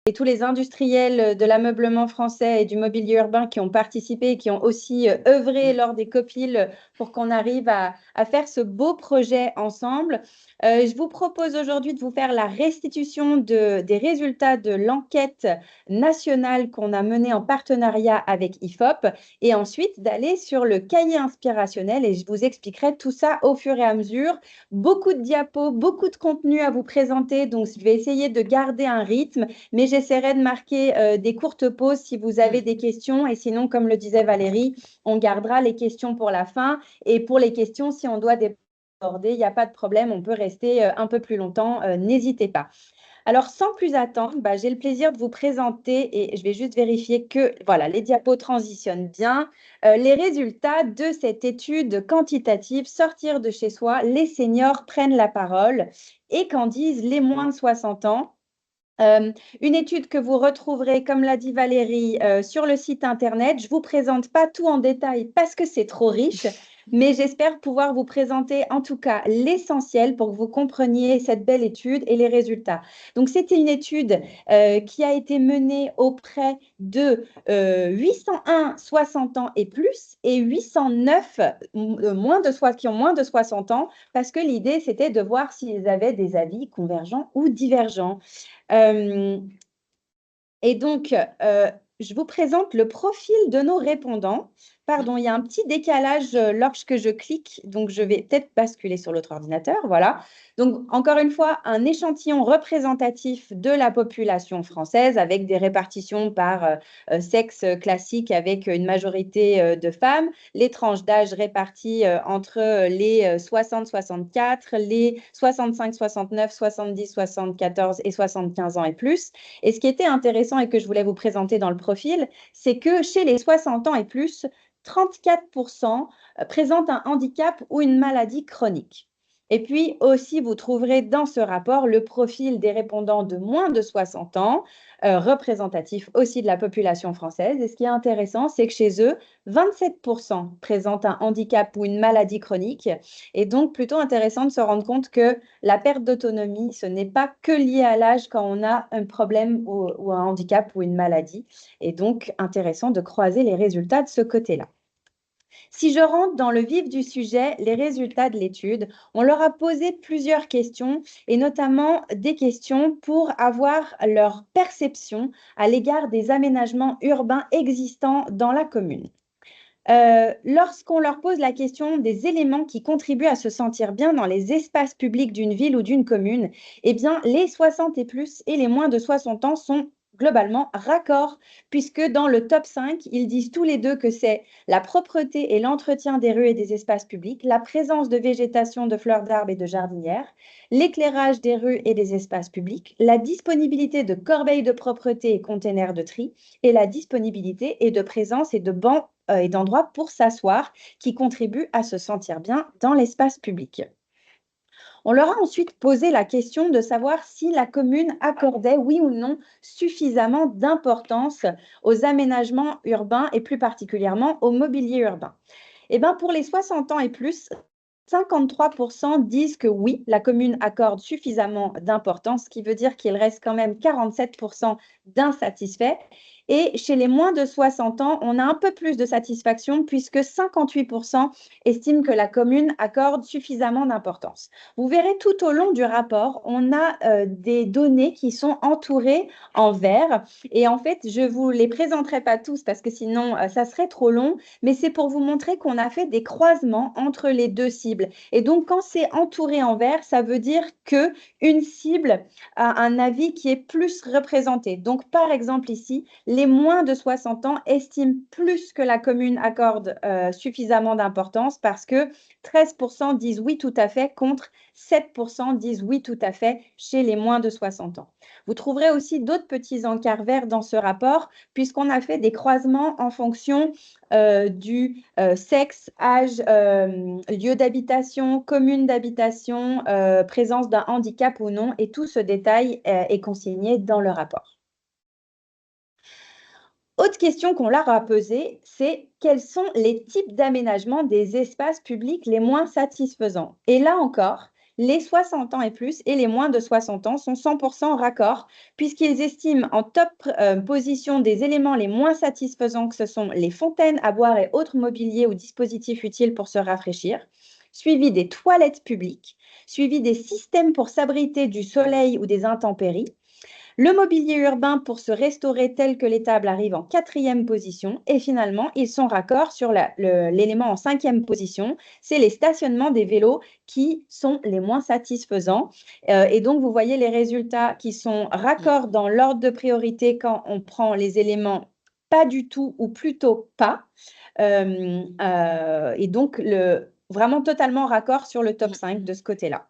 et tous les industriels de l'ameublement français et du mobilier urbain qui ont participé et qui ont aussi œuvré lors des COPIL pour qu'on arrive à faire ce beau projet ensemble. Je vous propose aujourd'hui de vous faire la restitution des résultats de l'enquête nationale qu'on a menée en partenariat avec IFOP et ensuite d'aller sur le cahier inspirationnel et je vous expliquerai tout ça au fur et à mesure. Beaucoup de diapos, beaucoup de contenu à vous présenter, donc je vais essayer de garder un rythme, mais j'essaierai de marquer des courtes pauses si vous avez des questions et sinon, comme le disait Valérie, on gardera les questions pour la fin et pour les questions, si on doit déborder, il n'y a pas de problème, on peut rester un peu plus longtemps, n'hésitez pas. Alors, sans plus attendre, j'ai le plaisir de vous présenter et je vais juste vérifier que voilà, les diapos transitionnent bien. Les résultats de cette étude quantitative, sortir de chez soi, les seniors prennent la parole et qu'en disent les moins de 60 ans. Une étude que vous retrouverez, comme l'a dit Valérie, sur le site internet. Je ne vous présente pas tout en détail parce que c'est trop riche, mais j'espère pouvoir vous présenter en tout cas l'essentiel pour que vous compreniez cette belle étude et les résultats. Donc, c'était une étude qui a été menée auprès de 801 60 ans et plus et 809 qui ont moins de 60 ans parce que l'idée, c'était de voir s'ils avaient des avis convergents ou divergents. Et donc, je vous présente le profil de nos répondants. Pardon, il y a un petit décalage lorsque je clique, donc je vais peut-être basculer sur l'autre ordinateur. Voilà. Donc, encore une fois, un échantillon représentatif de la population française avec des répartitions par sexe classique avec une majorité de femmes, les tranches d'âge réparties entre les 60-64, les 65-69, 70-74 et 75 ans et plus. Et ce qui était intéressant et que je voulais vous présenter dans le profil, c'est que chez les 60 ans et plus, 34% présentent un handicap ou une maladie chronique. Et puis aussi, vous trouverez dans ce rapport le profil des répondants de moins de 60 ans, représentatif aussi de la population française. Et ce qui est intéressant, c'est que chez eux, 27% présentent un handicap ou une maladie chronique. Et donc, plutôt intéressant de se rendre compte que la perte d'autonomie, ce n'est pas que lié à l'âge quand on a un problème ou un handicap ou une maladie. Et donc, intéressant de croiser les résultats de ce côté-là. Si je rentre dans le vif du sujet, les résultats de l'étude, on leur a posé plusieurs questions et notamment des questions pour avoir leur perception à l'égard des aménagements urbains existants dans la commune. Lorsqu'on leur pose la question des éléments qui contribuent à se sentir bien dans les espaces publics d'une ville ou d'une commune, eh bien, les 60 et plus et les moins de 60 ans sont globalement raccords, puisque dans le top 5, ils disent tous les deux que c'est la propreté et l'entretien des rues et des espaces publics, la présence de végétation, de fleurs d'arbres et de jardinières, l'éclairage des rues et des espaces publics, la disponibilité de corbeilles de propreté et containers de tri, et la disponibilité et de présence et de bancs et d'endroits pour s'asseoir qui contribuent à se sentir bien dans l'espace public. On leur a ensuite posé la question de savoir si la commune accordait, oui ou non, suffisamment d'importance aux aménagements urbains et plus particulièrement au mobilier urbain. Eh bien, pour les 60 ans et plus, 53% disent que oui, la commune accorde suffisamment d'importance, ce qui veut dire qu'il reste quand même 47% d'insatisfaits. Et chez les moins de 60 ans, on a un peu plus de satisfaction puisque 58% estiment que la commune accorde suffisamment d'importance. Vous verrez tout au long du rapport, on a des données qui sont entourées en vert. Et en fait, je ne vous les présenterai pas tous parce que sinon, ça serait trop long. Mais c'est pour vous montrer qu'on a fait des croisements entre les deux cibles. Et donc, quand c'est entouré en vert, ça veut dire qu'une cible a un avis qui est plus représenté. Donc, par exemple ici, les moins de 60 ans estiment plus que la commune accorde suffisamment d'importance parce que 13% disent oui tout à fait contre 7% disent oui tout à fait chez les moins de 60 ans. Vous trouverez aussi d'autres petits encarts verts dans ce rapport puisqu'on a fait des croisements en fonction du sexe, âge, lieu d'habitation, commune d'habitation, présence d'un handicap ou non, et tout ce détail est consigné dans le rapport. Autre question qu'on leur a posée, c'est quels sont les types d'aménagement des espaces publics les moins satisfaisants? Et là encore, les 60 ans et plus et les moins de 60 ans sont 100% raccord, puisqu'ils estiment en top position des éléments les moins satisfaisants, que ce sont les fontaines à boire et autres mobiliers ou dispositifs utiles pour se rafraîchir, suivi des toilettes publiques, suivi des systèmes pour s'abriter du soleil ou des intempéries. Le mobilier urbain pour se restaurer tel que les tables arrive en 4e position et finalement, ils sont raccords sur l'élément en 5e position. C'est les stationnements des vélos qui sont les moins satisfaisants. Et donc, vous voyez les résultats qui sont raccords dans l'ordre de priorité quand on prend les éléments pas du tout ou plutôt pas. Et donc, vraiment totalement raccord sur le top 5 de ce côté-là.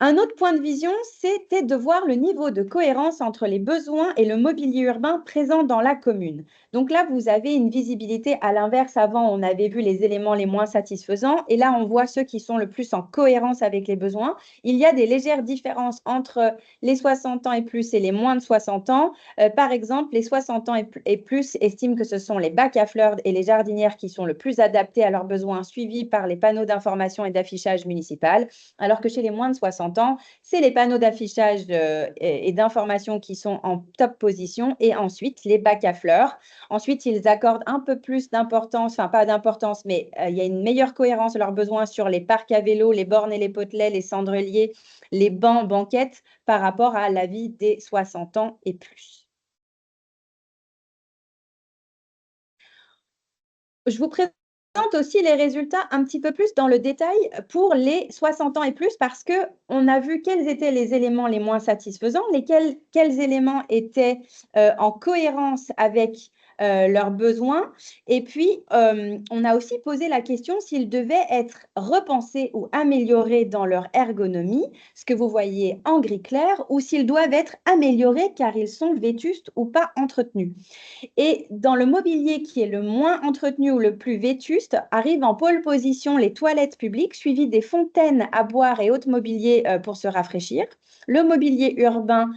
Un autre point de vision, c'était de voir le niveau de cohérence entre les besoins et le mobilier urbain présent dans la commune. Donc là, vous avez une visibilité à l'inverse. Avant, on avait vu les éléments les moins satisfaisants et là, on voit ceux qui sont le plus en cohérence avec les besoins. Il y a des légères différences entre les 60 ans et plus et les moins de 60 ans. Par exemple, les 60 ans et plus estiment que ce sont les bacs à fleurs et les jardinières qui sont le plus adaptés à leurs besoins, suivis par les panneaux d'information et d'affichage municipal, alors que chez les moins de 60 ans, c'est les panneaux d'affichage et d'information qui sont en top position et ensuite les bacs à fleurs. Ensuite, ils accordent un peu plus d'importance, enfin pas d'importance, mais il y a une meilleure cohérence de leurs besoins sur les parcs à vélo, les bornes et les potelets, les cendriers, les bancs, banquettes par rapport à l'avis des 60 ans et plus. Je vous présente aussi les résultats un petit peu plus dans le détail pour les 60 ans et plus parce qu'on a vu quels étaient les éléments les moins satisfaisants, quels éléments étaient en cohérence avec leurs besoins. Et puis, on a aussi posé la question s'ils devaient être repensés ou améliorés dans leur ergonomie, ce que vous voyez en gris clair, ou s'ils doivent être améliorés car ils sont vétustes ou pas entretenus. Et dans le mobilier qui est le moins entretenu ou le plus vétuste, arrivent en pole position les toilettes publiques, suivies des fontaines à boire et autres mobiliers pour se rafraîchir, le mobilier urbain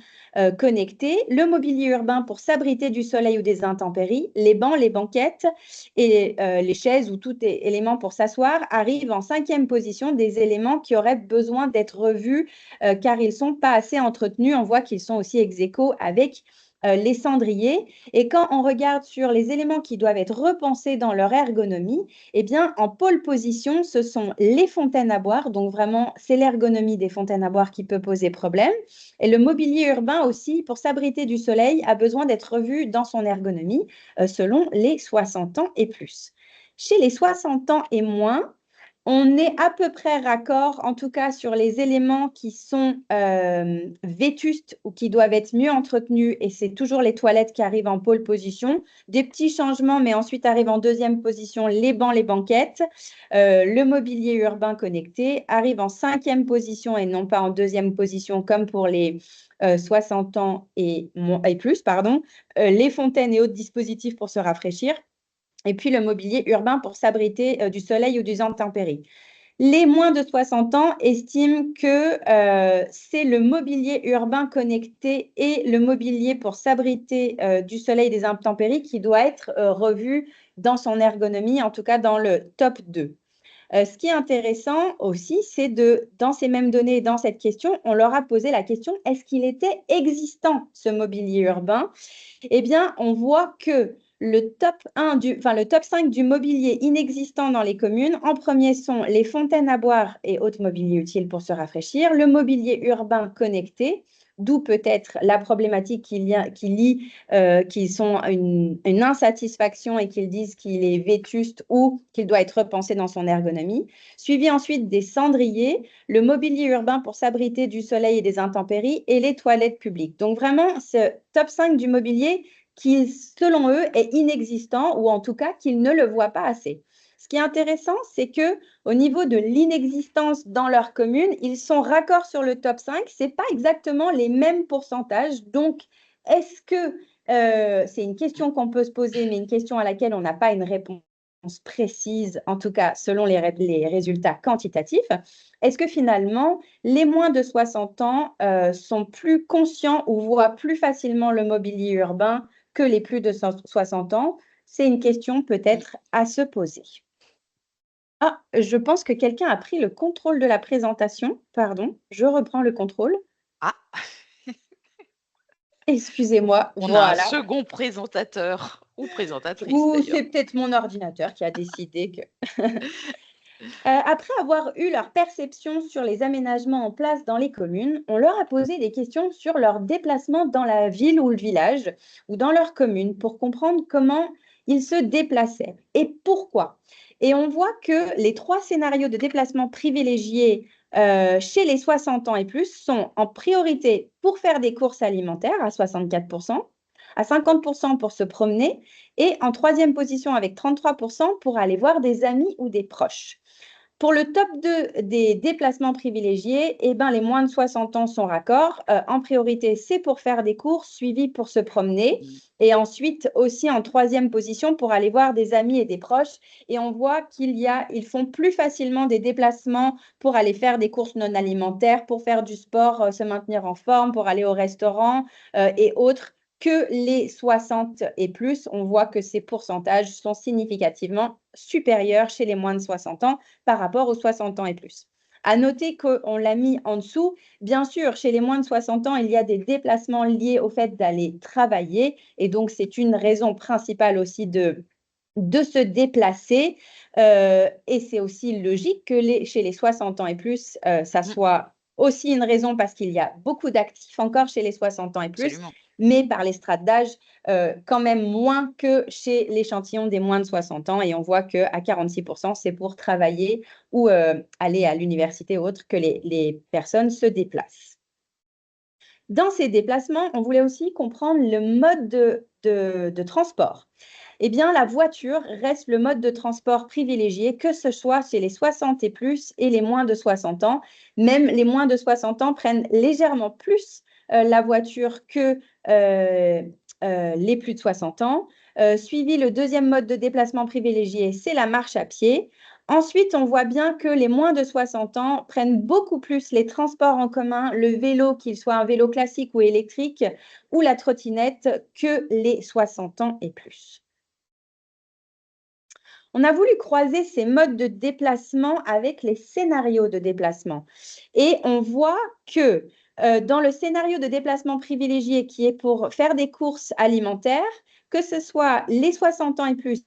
connecté, le mobilier urbain pour s'abriter du soleil ou des intempéries, les bancs, les banquettes et les chaises ou tout élément pour s'asseoir arrivent en 5e position des éléments qui auraient besoin d'être revus car ils ne sont pas assez entretenus. On voit qu'ils sont aussi ex aequo avec les cendriers. Et quand on regarde sur les éléments qui doivent être repensés dans leur ergonomie, eh bien, en pole position, ce sont les fontaines à boire. Donc, vraiment, c'est l'ergonomie des fontaines à boire qui peut poser problème. Et le mobilier urbain aussi, pour s'abriter du soleil, a besoin d'être revu dans son ergonomie selon les 60 ans et plus. Chez les 60 ans et moins, on est à peu près raccord, en tout cas sur les éléments qui sont vétustes ou qui doivent être mieux entretenus, et c'est toujours les toilettes qui arrivent en pole position. Des petits changements, mais ensuite arrivent en 2e position les bancs, les banquettes. Le mobilier urbain connecté arrive en 5e position et non pas en 2e position comme pour les 60 ans et plus. Les fontaines et autres dispositifs pour se rafraîchir. Et puis le mobilier urbain pour s'abriter du soleil ou des intempéries. Les moins de 60 ans estiment que c'est le mobilier urbain connecté et le mobilier pour s'abriter du soleil et des intempéries qui doit être revu dans son ergonomie, en tout cas dans le top 2. Ce qui est intéressant aussi, c'est dans ces mêmes données, dans cette question, on leur a posé la question, est-ce qu'il était existant ce mobilier urbain? Eh bien, on voit que le top 5 du mobilier inexistant dans les communes, en premier sont les fontaines à boire et autres mobiliers utiles pour se rafraîchir, le mobilier urbain connecté, d'où peut-être la problématique qu'ils sont une insatisfaction et qu'ils disent qu'il est vétuste ou qu'il doit être repensé dans son ergonomie, suivi ensuite des cendriers, le mobilier urbain pour s'abriter du soleil et des intempéries et les toilettes publiques. Donc vraiment, ce top 5 du mobilier qui, selon eux, est inexistant ou en tout cas qu'ils ne le voient pas assez. Ce qui est intéressant, c'est qu'au niveau de l'inexistence dans leur commune, ils sont raccords sur le top 5. Ce n'est pas exactement les mêmes pourcentages. Donc, est-ce que c'est une question qu'on peut se poser, mais une question à laquelle on n'a pas une réponse précise, en tout cas selon les résultats quantitatifs. Est-ce que finalement, les moins de 60 ans sont plus conscients ou voient plus facilement le mobilier urbain que les plus de 60 ans? C'est une question peut-être à se poser. Ah, je pense que quelqu'un a pris le contrôle de la présentation. Pardon, je reprends le contrôle. Ah, Excusez-moi, on a un voilà. second présentateur ou présentatrice Ou d'ailleurs. c'est peut-être mon ordinateur qui a décidé que après avoir eu leur perception sur les aménagements en place dans les communes, on leur a posé des questions sur leur déplacement dans la ville ou le village ou dans leur commune pour comprendre comment ils se déplaçaient et pourquoi. Et on voit que les 3 scénarios de déplacement privilégiés, chez les 60 ans et plus sont en priorité pour faire des courses alimentaires à 64 à 50 pour se promener et en 3e position avec 33 pour aller voir des amis ou des proches. Pour le top 2 des déplacements privilégiés, eh ben, les moins de 60 ans sont raccords. En priorité, c'est pour faire des courses, suivi pour se promener. Mmh. Et ensuite, aussi en 3e position, pour aller voir des amis et des proches. Et on voit ils font plus facilement des déplacements pour aller faire des courses non alimentaires, pour faire du sport, se maintenir en forme, pour aller au restaurant et autres que les 60 et plus. On voit que ces pourcentages sont significativement supérieurs chez les moins de 60 ans par rapport aux 60 ans et plus. À noter qu'on l'a mis en dessous, bien sûr, chez les moins de 60 ans, il y a des déplacements liés au fait d'aller travailler et donc c'est une raison principale aussi de se déplacer et c'est aussi logique que chez les 60 ans et plus, ça Mmh, soit aussi une raison parce qu'il y a beaucoup d'actifs encore chez les 60 ans et plus, absolument. mais par les strates d'âge, quand même moins que chez l'échantillon des moins de 60 ans. Et on voit qu'à 46%, c'est pour travailler ou aller à l'université ou autre que les personnes se déplacent. Dans ces déplacements, on voulait aussi comprendre le mode de transport. Eh bien, la voiture reste le mode de transport privilégié, que ce soit chez les 60 et plus et les moins de 60 ans. Même les moins de 60 ans prennent légèrement plus la voiture que les plus de 60 ans. Suivi, le deuxième mode de déplacement privilégié, c'est la marche à pied. Ensuite, on voit bien que les moins de 60 ans prennent beaucoup plus les transports en commun, le vélo, qu'il soit un vélo classique ou électrique, ou la trottinette, que les 60 ans et plus. On a voulu croiser ces modes de déplacement avec les scénarios de déplacement. Et on voit que dans le scénario de déplacement privilégié qui est pour faire des courses alimentaires, que ce soit les 60 ans et plus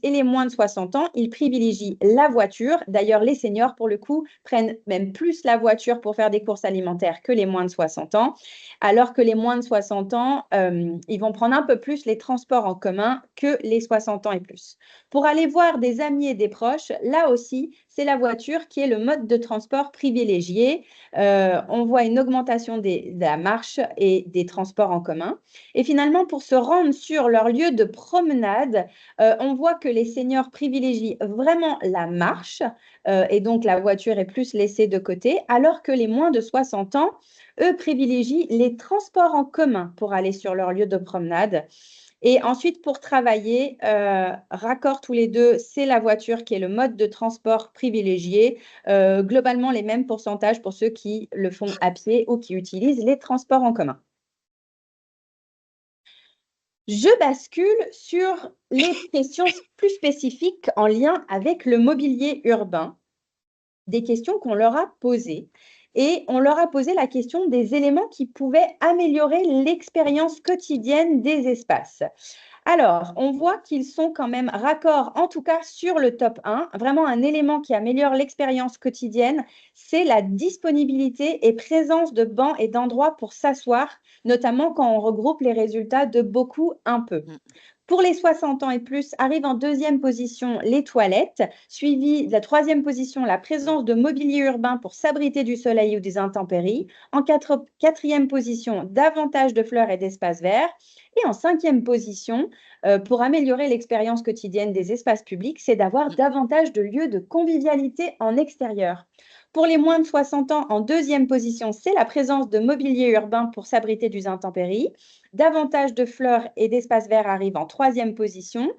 et les moins de 60 ans, ils privilégient la voiture. D'ailleurs, les seniors, pour le coup, prennent même plus la voiture pour faire des courses alimentaires que les moins de 60 ans, alors que les moins de 60 ans, ils vont prendre un peu plus les transports en commun que les 60 ans et plus. Pour aller voir des amis et des proches, là aussi, c'est la voiture qui est le mode de transport privilégié. On voit une augmentation de la marche et des transports en commun. Et finalement, pour se rendre sur leur lieu de promenade, on voit que les seniors privilégient vraiment la marche et donc la voiture est plus laissée de côté, alors que les moins de 60 ans, eux, privilégient les transports en commun pour aller sur leur lieu de promenade. Et ensuite, pour travailler, raccord tous les deux, c'est la voiture qui est le mode de transport privilégié. Globalement, les mêmes pourcentages pour ceux qui le font à pied ou qui utilisent les transports en commun. Je bascule sur les questions plus spécifiques en lien avec le mobilier urbain, des questions qu'on leur a posées. Et on leur a posé la question des éléments qui pouvaient améliorer l'expérience quotidienne des espaces. Alors, on voit qu'ils sont quand même raccords, en tout cas sur le top 1. Vraiment, un élément qui améliore l'expérience quotidienne, c'est la disponibilité et présence de bancs et d'endroits pour s'asseoir, notamment quand on regroupe les résultats de beaucoup, un peu. Mmh. Pour les 60 ans et plus, arrive en deuxième position les toilettes, suivi de la troisième position la présence de mobilier urbain pour s'abriter du soleil ou des intempéries. En quatrième position, davantage de fleurs et d'espaces verts. Et en cinquième position, pour améliorer l'expérience quotidienne des espaces publics, c'est d'avoir Mmh. davantage de lieux de convivialité en extérieur. Pour les moins de 60 ans, en deuxième position, c'est la présence de mobilier urbain pour s'abriter des intempéries. Davantage de fleurs et d'espaces verts arrivent en troisième position.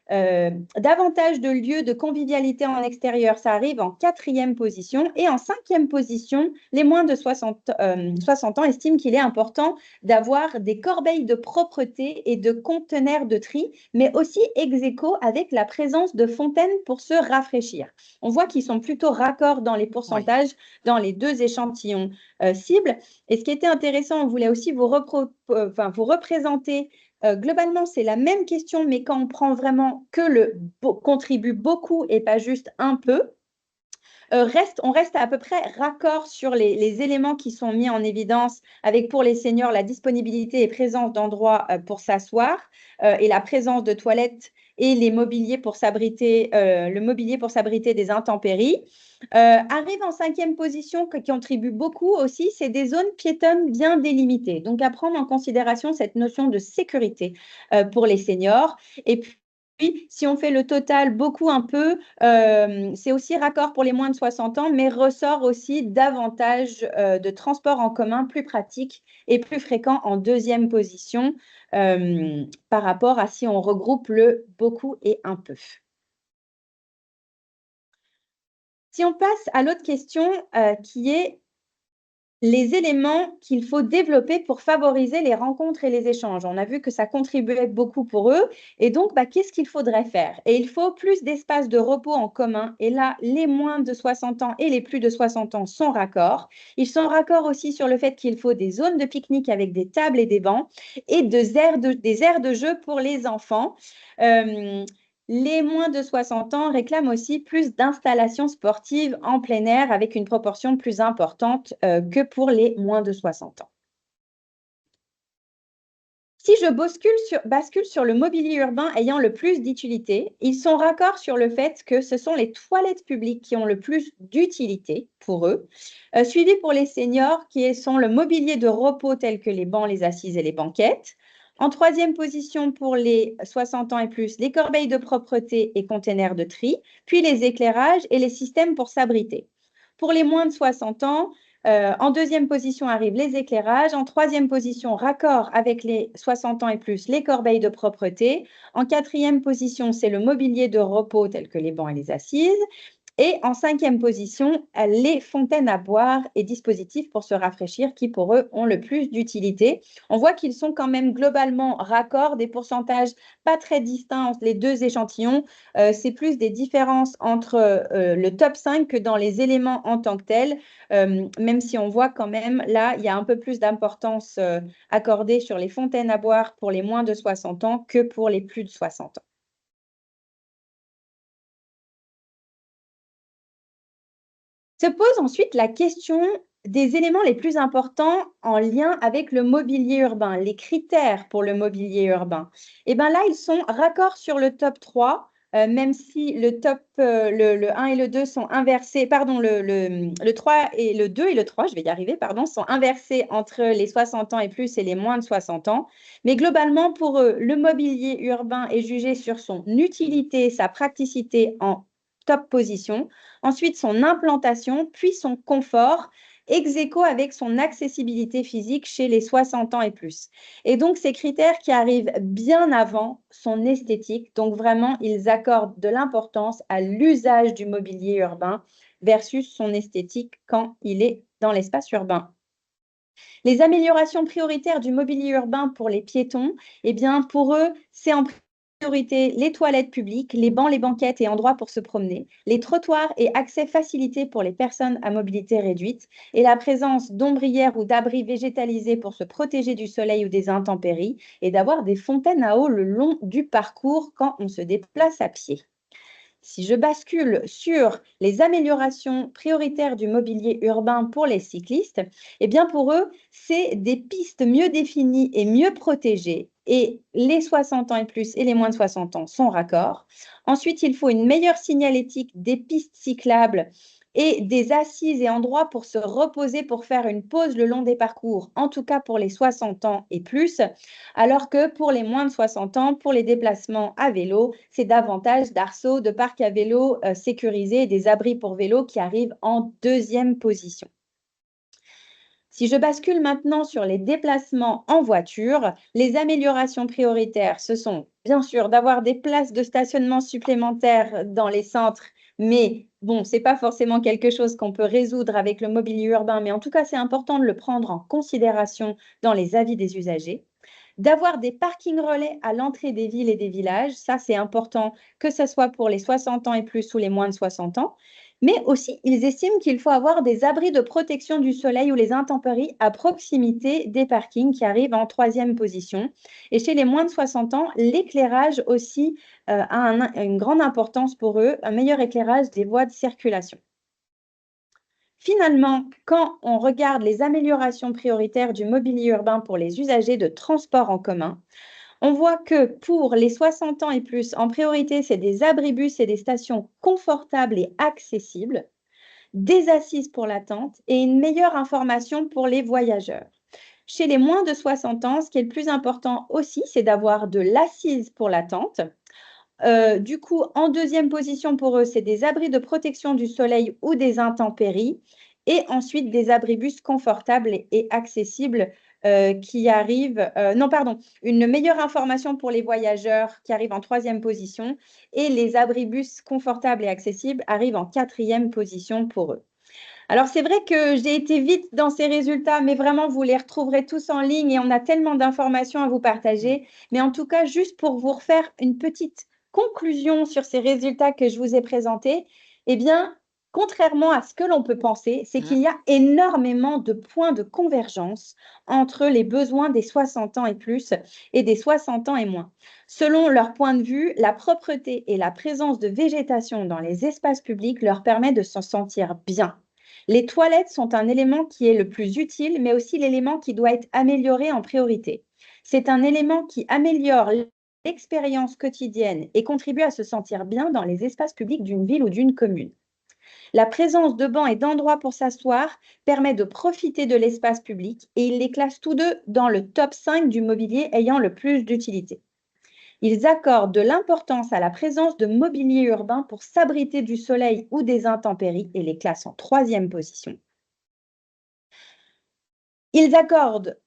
Davantage de lieux de convivialité en extérieur, ça arrive en 4e position. Et en 5e position, les moins de 60 ans estiment qu'il est important d'avoir des corbeilles de propreté et de conteneurs de tri, mais aussi ex aequo avec la présence de fontaines pour se rafraîchir. On voit qu'ils sont plutôt raccords dans les pourcentages dans les 2 échantillons cibles. Et ce qui était intéressant, on voulait aussi vous représenter. Globalement, c'est la même question, mais quand on prend vraiment que le contribue beaucoup et pas juste un peu, on reste à peu près raccord sur les éléments qui sont mis en évidence avec pour les seniors la disponibilité et présence d'endroits pour s'asseoir et la présence de toilettes et le mobilier pour s'abriter des intempéries. Arrive en 5e position, qui contribue beaucoup aussi, c'est des zones piétonnes bien délimitées. Donc, à prendre en considération cette notion de sécurité pour les seniors. Et puis, si on fait le total beaucoup un peu, c'est aussi raccord pour les moins de 60 ans, mais ressort aussi davantage de transports en commun plus pratiques et plus fréquents en 2e position par rapport à si on regroupe le beaucoup et un peu. Si on passe à l'autre question qui est les éléments qu'il faut développer pour favoriser les rencontres et les échanges. On a vu que ça contribuait beaucoup pour eux. Et donc, qu'est-ce qu'il faudrait faire? Et il faut plus d'espace de repos en commun. Et là, les moins de 60 ans et les plus de 60 ans sont raccords. Ils sont raccords aussi sur le fait qu'il faut des zones de pique-nique avec des tables et des bancs et des aires de jeu pour les enfants. Les moins de 60 ans réclament aussi plus d'installations sportives en plein air avec une proportion plus importante que pour les moins de 60 ans. Si je bascule sur le mobilier urbain ayant le plus d'utilité, ils sont raccords sur le fait que ce sont les toilettes publiques qui ont le plus d'utilité pour eux, suivi pour les seniors qui sont le mobilier de repos tel que les bancs, les assises et les banquettes. En 3e position pour les 60 ans et plus, les corbeilles de propreté et containers de tri, puis les éclairages et les systèmes pour s'abriter. Pour les moins de 60 ans, en 2e position arrivent les éclairages. En 3e position, raccord avec les 60 ans et plus, les corbeilles de propreté. En 4e position, c'est le mobilier de repos tel que les bancs et les assises. Et en 5e position, les fontaines à boire et dispositifs pour se rafraîchir qui, pour eux, ont le plus d'utilité. On voit qu'ils sont quand même globalement raccords, des pourcentages pas très distincts entre les 2 échantillons. C'est plus des différences entre le top 5 que dans les éléments en tant que tels, même si on voit quand même, là, il y a un peu plus d'importance accordée sur les fontaines à boire pour les moins de 60 ans que pour les plus de 60 ans. Se pose ensuite la question des éléments les plus importants en lien avec le mobilier urbain, les critères pour le mobilier urbain. Et bien là, ils sont raccords sur le top 3, même si le 1 et le 2 sont inversés, pardon, le 3 et le 2 et le 3, je vais y arriver, pardon, sont inversés entre les 60 ans et plus et les moins de 60 ans. Mais globalement, pour eux, le mobilier urbain est jugé sur son utilité, sa praticité en top position, ensuite son implantation, puis son confort, ex aequo avec son accessibilité physique chez les 60 ans et plus. Et donc, ces critères qui arrivent bien avant son esthétique, donc vraiment, ils accordent de l'importance à l'usage du mobilier urbain versus son esthétique quand il est dans l'espace urbain. Les améliorations prioritaires du mobilier urbain pour les piétons, eh bien, pour eux, c'est en priorité les toilettes publiques, les bancs, les banquettes et endroits pour se promener, les trottoirs et accès facilité pour les personnes à mobilité réduite et la présence d'ombrières ou d'abris végétalisés pour se protéger du soleil ou des intempéries et d'avoir des fontaines à eau le long du parcours quand on se déplace à pied. Si je bascule sur les améliorations prioritaires du mobilier urbain pour les cyclistes, eh bien pour eux, c'est des pistes mieux définies et mieux protégées. Et les 60 ans et plus et les moins de 60 ans sont raccords. Ensuite, il faut une meilleure signalétique des pistes cyclables et des assises et endroits pour se reposer, pour faire une pause le long des parcours, en tout cas pour les 60 ans et plus, alors que pour les moins de 60 ans, pour les déplacements à vélo, c'est davantage d'arceaux, de parcs à vélo sécurisés et des abris pour vélo qui arrivent en 2e position. Si je bascule maintenant sur les déplacements en voiture, les améliorations prioritaires, ce sont bien sûr d'avoir des places de stationnement supplémentaires dans les centres, mais bon, ce n'est pas forcément quelque chose qu'on peut résoudre avec le mobilier urbain, mais en tout cas, c'est important de le prendre en considération dans les avis des usagers. D'avoir des parkings relais à l'entrée des villes et des villages, ça c'est important, que ce soit pour les 60 ans et plus ou les moins de 60 ans. Mais aussi, ils estiment qu'il faut avoir des abris de protection du soleil ou les intempéries à proximité des parkings qui arrivent en troisième position. Et chez les moins de 60 ans, l'éclairage aussi a une grande importance pour eux, un meilleur éclairage des voies de circulation. Finalement, quand on regarde les améliorations prioritaires du mobilier urbain pour les usagers de transport en commun, on voit que pour les 60 ans et plus, en priorité, c'est des abribus et des stations confortables et accessibles, des assises pour l'attente et une meilleure information pour les voyageurs. Chez les moins de 60 ans, ce qui est le plus important aussi, c'est d'avoir de l'assise pour l'attente. Du coup, en deuxième position pour eux, c'est des abris de protection du soleil ou des intempéries. Et ensuite, des abribus confortables et accessibles qui arrivent. Non, pardon, une meilleure information pour les voyageurs qui arrivent en troisième position. Et les abribus confortables et accessibles arrivent en quatrième position pour eux. Alors, c'est vrai que j'ai été vite dans ces résultats, mais vraiment, vous les retrouverez tous en ligne et on a tellement d'informations à vous partager. Mais en tout cas, juste pour vous refaire une petite conclusion sur ces résultats que je vous ai présentés, eh bien, contrairement à ce que l'on peut penser, c'est qu'il y a énormément de points de convergence entre les besoins des 60 ans et plus et des 60 ans et moins. Selon leur point de vue, la propreté et la présence de végétation dans les espaces publics leur permet de se sentir bien. Les toilettes sont un élément qui est le plus utile, mais aussi l'élément qui doit être amélioré en priorité. C'est un élément qui améliore l'expérience quotidienne et contribue à se sentir bien dans les espaces publics d'une ville ou d'une commune. La présence de bancs et d'endroits pour s'asseoir permet de profiter de l'espace public et ils les classent tous deux dans le top 5 du mobilier ayant le plus d'utilité. Ils accordent de l'importance à la présence de mobilier urbain pour s'abriter du soleil ou des intempéries et les classent en troisième position. Ils s'accordent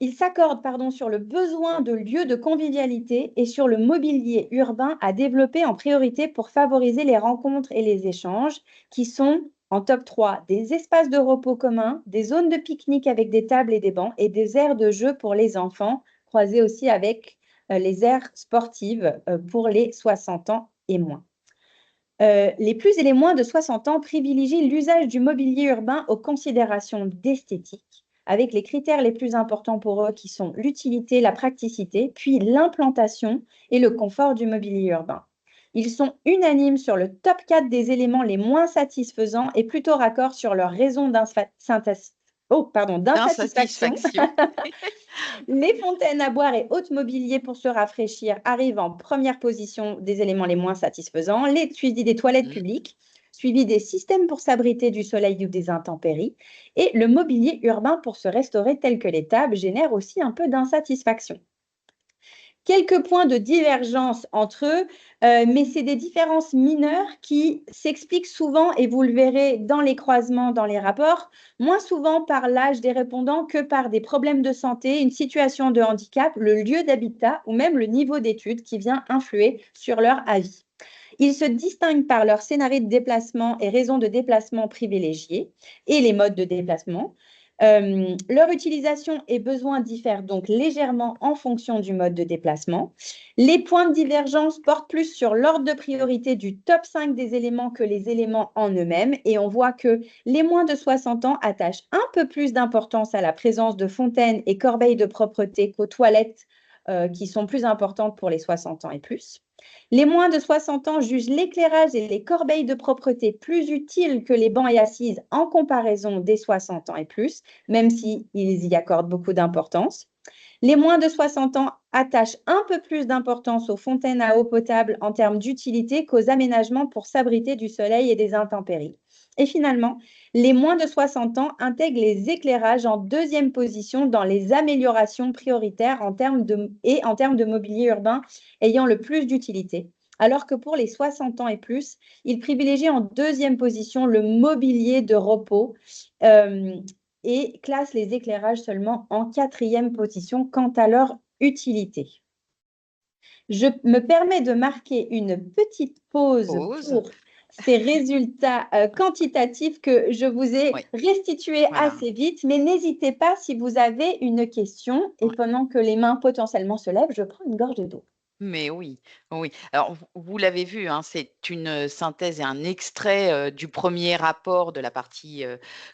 sur le besoin de lieux de convivialité et sur le mobilier urbain à développer en priorité pour favoriser les rencontres et les échanges, qui sont en top 3 des espaces de repos communs, des zones de pique-nique avec des tables et des bancs et des aires de jeu pour les enfants, croisés aussi avec les aires sportives pour les 60 ans et moins. Les plus et les moins de 60 ans privilégient l'usage du mobilier urbain aux considérations d'esthétique, avec les critères les plus importants pour eux qui sont l'utilité, la praticité, puis l'implantation et le confort du mobilier urbain. Ils sont unanimes sur le top 4 des éléments les moins satisfaisants et plutôt raccord sur leurs raisons d'insatisfaction. Les fontaines à boire et autres mobiliers pour se rafraîchir arrivent en première position des éléments les moins satisfaisants, suivi des toilettes publiques, suivi des systèmes pour s'abriter du soleil ou des intempéries, et le mobilier urbain pour se restaurer tel que les tables génère aussi un peu d'insatisfaction. Quelques points de divergence entre eux, mais c'est des différences mineures qui s'expliquent souvent, et vous le verrez dans les croisements, dans les rapports, moins souvent par l'âge des répondants que par des problèmes de santé, une situation de handicap, le lieu d'habitat ou même le niveau d'études qui vient influer sur leur avis. Ils se distinguent par leur scénario de déplacement et raisons de déplacement privilégiés et les modes de déplacement. Leur utilisation et besoins diffèrent donc légèrement en fonction du mode de déplacement. Les points de divergence portent plus sur l'ordre de priorité du top 5 des éléments que les éléments en eux-mêmes. Et on voit que les moins de 60 ans attachent un peu plus d'importance à la présence de fontaines et corbeilles de propreté qu'aux toilettes qui sont plus importantes pour les 60 ans et plus. Les moins de 60 ans jugent l'éclairage et les corbeilles de propreté plus utiles que les bancs et assises en comparaison des 60 ans et plus, même s'ils y accordent beaucoup d'importance. Les moins de 60 ans attachent un peu plus d'importance aux fontaines à eau potable en termes d'utilité qu'aux aménagements pour s'abriter du soleil et des intempéries. Et finalement, les moins de 60 ans intègrent les éclairages en deuxième position dans les améliorations prioritaires en termes de mobilier urbain ayant le plus d'utilité. Alors que pour les 60 ans et plus, ils privilégient en deuxième position le mobilier de repos et classe les éclairages seulement en 4e position quant à leur utilité. Je me permets de marquer une petite pause pour ces résultats quantitatifs que je vous ai restitués assez vite, mais n'hésitez pas si vous avez une question et pendant que les mains potentiellement se lèvent, je prends une gorgée d'eau. Mais oui, oui. Alors, vous l'avez vu, hein, c'est une synthèse et un extrait du premier rapport de la partie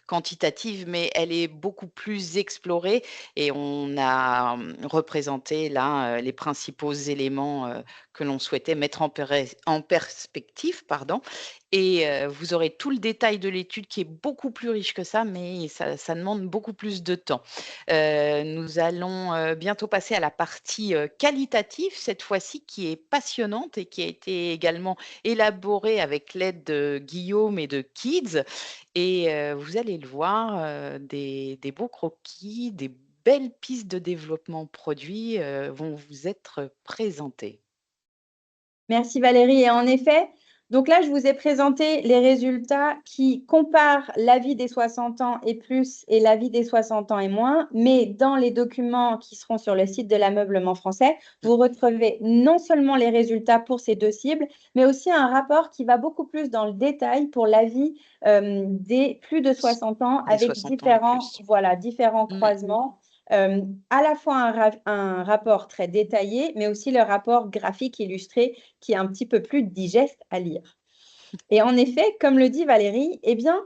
quantitative, mais elle est beaucoup plus explorée et on a représenté là les principaux éléments que l'on souhaitait mettre en perspective, pardon. Et vous aurez tout le détail de l'étude qui est beaucoup plus riche que ça, mais ça demande beaucoup plus de temps. Nous allons bientôt passer à la partie qualitative, cette fois-ci, qui est passionnante et qui a été également élaborée avec l'aide de Guillaume et de Kids. Et vous allez le voir, des beaux croquis, des belles pistes de développement produit vont vous être présentées. Merci Valérie. Et en effet, donc là, je vous ai présenté les résultats qui comparent l'avis des 60 ans et plus et l'avis des 60 ans et moins. Mais dans les documents qui seront sur le site de l'ameublement français, vous retrouvez non seulement les résultats pour ces deux cibles, mais aussi un rapport qui va beaucoup plus dans le détail pour l'avis des plus de 60 ans avec différents croisements. À la fois un rapport très détaillé, mais aussi le rapport graphique illustré qui est un petit peu plus digeste à lire. Et en effet, comme le dit Valérie, eh bien,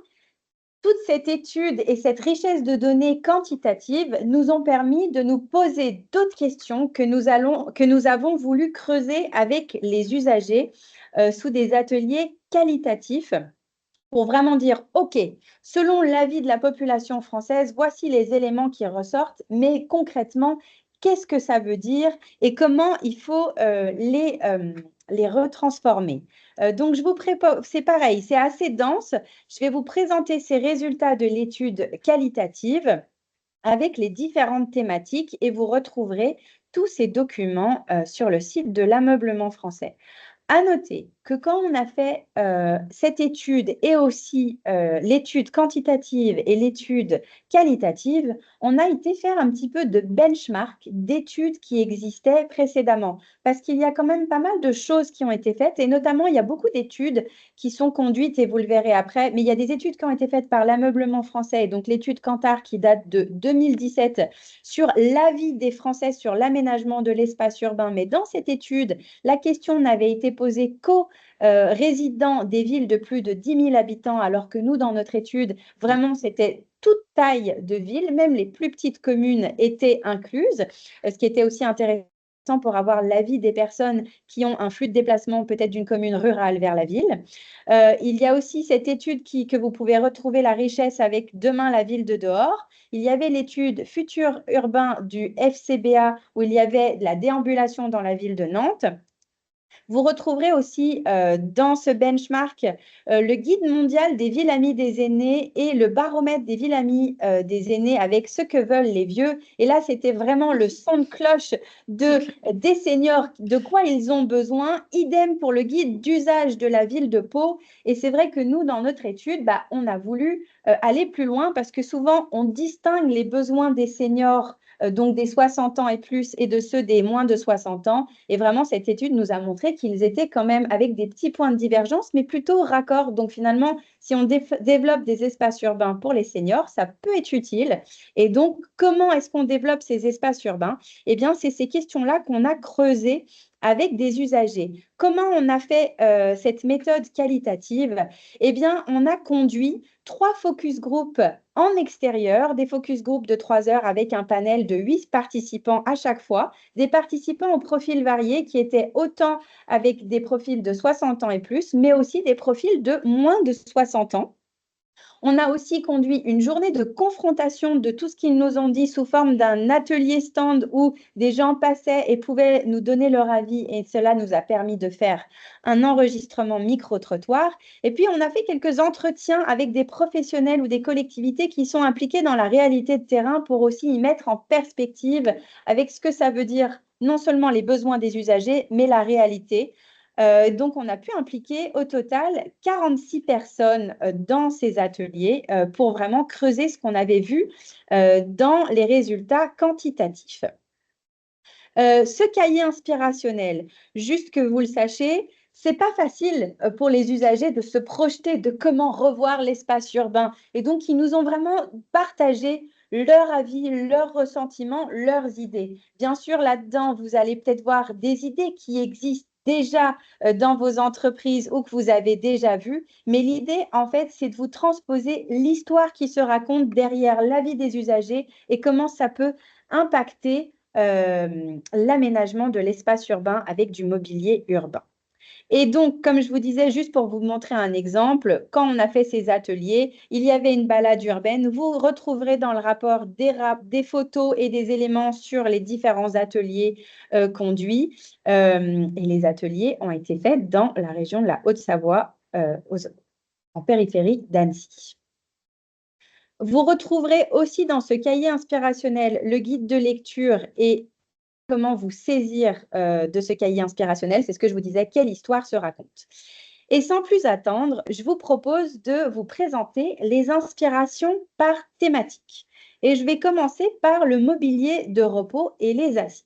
toute cette étude et cette richesse de données quantitatives nous ont permis de nous poser d'autres questions que nous avons voulu creuser avec les usagers sous des ateliers qualitatifs pour vraiment dire, OK, selon l'avis de la population française, voici les éléments qui ressortent, mais concrètement, qu'est-ce que ça veut dire et comment il faut les retransformer. Donc, c'est pareil, c'est assez dense. Je vais vous présenter ces résultats de l'étude qualitative avec les différentes thématiques et vous retrouverez tous ces documents sur le site de l'ameublement français. À noter que quand on a fait cette étude et aussi l'étude quantitative et l'étude qualitative, on a été faire un petit peu de benchmark d'études qui existaient précédemment. Parce qu'il y a quand même pas mal de choses qui ont été faites et notamment, il y a beaucoup d'études qui sont conduites et vous le verrez après, mais il y a des études qui ont été faites par l'ameublement français, donc l'étude Kantar qui date de 2017 sur l'avis des Français sur l'aménagement de l'espace urbain. Mais dans cette étude, la question n'avait été posée qu'aux résidents des villes de plus de 10 000 habitants, alors que nous, dans notre étude, vraiment, c'était toute taille de ville, même les plus petites communes étaient incluses, ce qui était aussi intéressant pour avoir l'avis des personnes qui ont un flux de déplacement peut-être d'une commune rurale vers la ville. Il y a aussi cette étude que vous pouvez retrouver la richesse avec Demain la ville de dehors. Il y avait l'étude Futur urbain du FCBA où il y avait de la déambulation dans la ville de Nantes. Vous retrouverez aussi dans ce benchmark le guide mondial des villes amies des aînés et le baromètre des villes amies des aînés avec ce que veulent les vieux. Et là, c'était vraiment le son de cloche des seniors, de quoi ils ont besoin. Idem pour le guide d'usage de la ville de Pau. Et c'est vrai que nous, dans notre étude, on a voulu aller plus loin parce que souvent, on distingue les besoins des seniors donc des 60 ans et plus, et de ceux des moins de 60 ans. Et vraiment, cette étude nous a montré qu'ils étaient quand même avec des petits points de divergence, mais plutôt raccords. Donc finalement, si on développe des espaces urbains pour les seniors, ça peut être utile. Et donc, comment est-ce qu'on développe ces espaces urbains? Eh bien, c'est ces questions-là qu'on a creusées avec des usagers. Comment on a fait cette méthode qualitative? Eh bien, on a conduit 3 focus group en extérieur, des focus group de 3 heures avec un panel de 8 participants à chaque fois, des participants aux profils variés qui étaient autant avec des profils de 60 ans et plus, mais aussi des profils de moins de 60 ans. On a aussi conduit une journée de confrontation de tout ce qu'ils nous ont dit sous forme d'un atelier stand où des gens passaient et pouvaient nous donner leur avis et cela nous a permis de faire un enregistrement micro-trottoir. Et puis, on a fait quelques entretiens avec des professionnels ou des collectivités qui sont impliqués dans la réalité de terrain pour aussi y mettre en perspective avec ce que ça veut dire non seulement les besoins des usagers, mais la réalité. Donc, on a pu impliquer au total 46 personnes dans ces ateliers pour vraiment creuser ce qu'on avait vu dans les résultats quantitatifs. Ce cahier inspirationnel, juste que vous le sachiez, c'est pas facile pour les usagers de se projeter de comment revoir l'espace urbain. Et donc, ils nous ont vraiment partagé leur avis, leurs ressentiments, leurs idées. Bien sûr, là-dedans, vous allez peut-être voir des idées qui existent déjà dans vos entreprises ou que vous avez déjà vues. Mais l'idée, en fait, c'est de vous transposer l'histoire qui se raconte derrière l'avis des usagers et comment ça peut impacter l'aménagement de l'espace urbain avec du mobilier urbain. Et donc, comme je vous disais, juste pour vous montrer un exemple, quand on a fait ces ateliers, il y avait une balade urbaine. Vous retrouverez dans le rapport des photos et des éléments sur les différents ateliers conduits. Et les ateliers ont été faits dans la région de la Haute-Savoie, en périphérie d'Annecy. Vous retrouverez aussi dans ce cahier inspirationnel le guide de lecture et comment vous saisir de ce cahier inspirationnel. C'est ce que je vous disais, quelle histoire se raconte. Et sans plus attendre, je vous propose de vous présenter les inspirations par thématique. Et je vais commencer par le mobilier de repos et les assises.